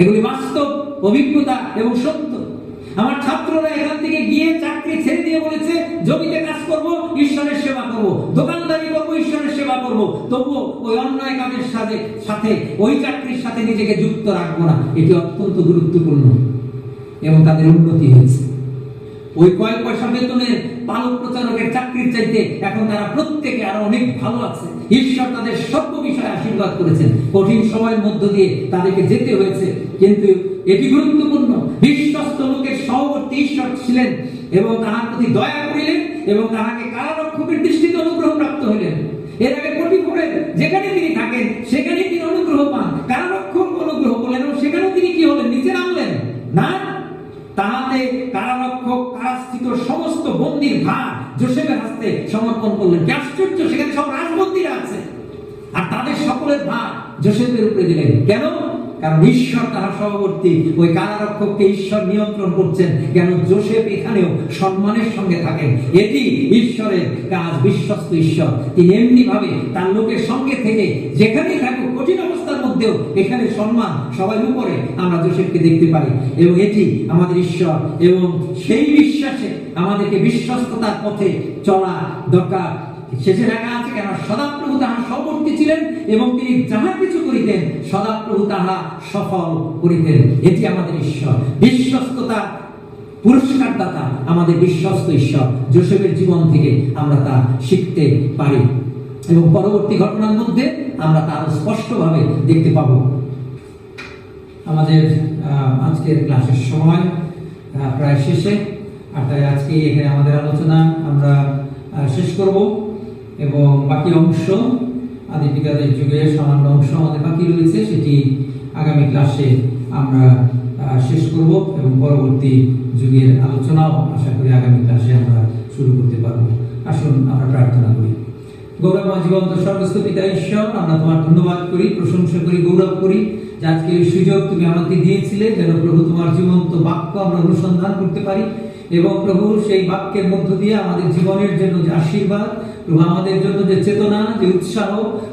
এগুলি বাস্তব অভিজ্ঞতা এবং সত্য। আমার ছাত্ররা এখান থেকে গিয়ে চাকরি ছেড়ে দিয়ে বলেছে জমিতে কাজ করব, ঈশ্বরের সেবা করব, দোকানদারি করব, ঈশ্বরের সেবা করব, তবুও ওই অন্যায় কাজের সাথে ওই চাকরির সাথে নিজেকে যুক্ত রাখবো না। এটি অত্যন্ত গুরুত্বপূর্ণ এবং তাদের উন্নতি হয়েছে। ওই কয়েক পয়সা বেতনের পালক প্রচারকের চাকরির চাইতে এখন তারা প্রত্যেকে আরো অনেক ভালো আছে। ঈশ্বর তাদের সর্ব বিষয়ে আশীর্বাদ করেছেন। কঠিন সময়ের মধ্য দিয়ে তাদেরকে যেতে হয়েছে, কিন্তু এটি গুরুত্বপূর্ণ, বিশ্বস্ত লোকের সহবর্তী ঈশ্বর ছিলেন এবং তাহার প্রতি দয়া করিলেন এবং তাহাকে কারারক্ষকের দৃষ্টিতে অনুগ্রহ প্রাপ্ত হইলেন। এর আগে পটিফারের যেখানে তিনি থাকেন সেখানে তিনি অনুগ্রহ পান, কারারক্ষক অনুগ্রহ করলেন এবং সেখানেও তিনি কি হলেন? নিচে নামলেন না। তাহাতে কারারক্ষক কারাস্থিত সমস্ত বন্দির ভার যোসেফের হাতে সমর্পণ করলেন। কি আশ্চর্য! সেখানে সব রাজবন্দীরা আছে আর তাদের সকলের ভার যোসেফের উপরে দিলেন। কেন? কারণ ঈশ্বর তাহার সহবর্তী। ওই কারারক্ষককে ঈশ্বর নিয়ন্ত্রণ করছেন। কেন? যোসেফ এখানেও সম্মানের সঙ্গে থাকেন। এটি ঈশ্বরের কাজ। বিশ্বস্ত ঈশ্বর তিনি এমনি ভাবে তার লোকের সঙ্গে থেকে যেখানেই থাকুক, কঠিন অবস্থার মধ্যেও এখানে সম্মান সবাই উপরে আমরা যোসেফকে দেখতে পারি। এবং এটি আমাদের ঈশ্বর, এবং সেই বিশ্বাসে আমাদেরকে বিশ্বস্ততার পথে চলা দরকার। শেষে লেখা আছে, কেন? সদাপ্রভু তাহার সহবর্তী ছিলেন এবং তিনি যাহা কিছু করিতেন সদাপ্রভু তাহা সফল করিতেন। এটি আমাদের ঈশ্বর, বিশ্বস্ততা পুরস্কার দাতা আমাদের বিশ্বস্ত ঈশ্বর। যোসেফের জীবন থেকে আমরা তা শিখতে পারি এবং পরবর্তী ঘটনার মধ্যে আমরা তা আরো স্পষ্টভাবে দেখতে পাবো। আমাদের আজকের ক্লাসের সময় প্রায় শেষে, আর তাই আজকে এখানে আমাদের আলোচনা আমরা শেষ করব এবং বাকি অংশ, আদি পিতাদের যুগের সামান্য অংশ আমাদের বাকি রয়েছে, সেটি আগামী ক্লাসে আমরা শেষ করব এবং পরবর্তী যুগের আলোচনাও আশা করি আগামী ক্লাসে আমরা শুরু করতে পারব। আসুন আমরা প্রার্থনা করি। গৌরবময় জীবন্ত সর্বস্ব পিতা ঈশ্বর, আমরা তোমার ধন্যবাদ করি, প্রশংসা করি, গৌরব করি যে আজকে এই সুযোগ তুমি আমাকে দিয়েছিলে যেন প্রভু তোমার জীবন্ত বাক্য আমরা অনুসন্ধান করতে পারি এবং প্রভু সেই বাক্যের মধ্য দিয়ে আমাদের জীবনের জন্য যে আশীর্বাদ, প্রভু আমাদের জন্য যে চেতনা, যে উৎসাহ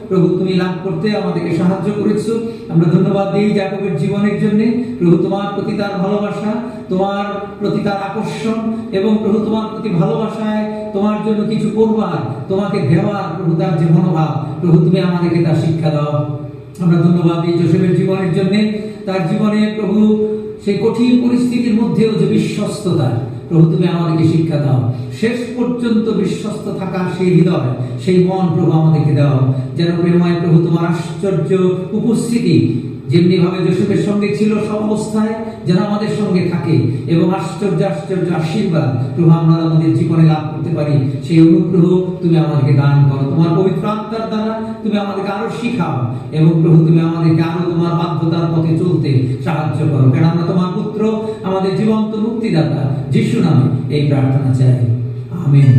প্রভু তুমি লাভ করতে আমাদেরকে সাহায্য করেছো। আমরা ধন্যবাদ দিই যাকবের জীবনের জন্য। প্রভু তোমার প্রতি তার ভালোবাসা, তোমার প্রতি তার আকর্ষণ এবং প্রভু তোমার প্রতি ভালোবাসায় তোমার জন্য কিছু করবার, তোমাকে দেওয়ার প্রভু তার যে মনোভাব, প্রভু তুমি আমাদেরকে তার শিক্ষা দাও। আমরা ধন্যবাদ দিই যোসেফের জীবনের জন্য। তার জীবনে প্রভু সেই কঠিন পরিস্থিতির মধ্যেও যে বিশ্বস্ততা, প্রভু তুমি আমাদেরকে শিক্ষা দাও। শেষ পর্যন্ত বিশ্বস্ত থাকার সেই হৃদয়, সেই মন প্রভু আমাদেরকে দাও। যেন প্রেমময় প্রভু তোমার আশ্চর্য উপস্থিতি যেমনি ভাবে যোসেফের সঙ্গে ছিল সব অবস্থায়, যেন আমাদের সঙ্গে থাকে এবং আশ্চর্য আশ্চর্য আশীর্বাদ প্রভু আমরা আমাদের জীবনে লাভ করতে পারি। সেই অনুগ্রহ তুমি আমাদেরকে দান করো। তোমার পবিত্র আত্মার দ্বারা তুমি আমাদেরকে আরো শিখাও এবং প্রভু তুমি আমাদেরকে আরো তোমার বাধ্যতার পথে চলতে সাহায্য করো। কারণ আমরা তোমার পুত্র, আমাদের জীবন্ত মুক্তিদাতা যিশু নামে এই প্রার্থনা চাই। আমেন।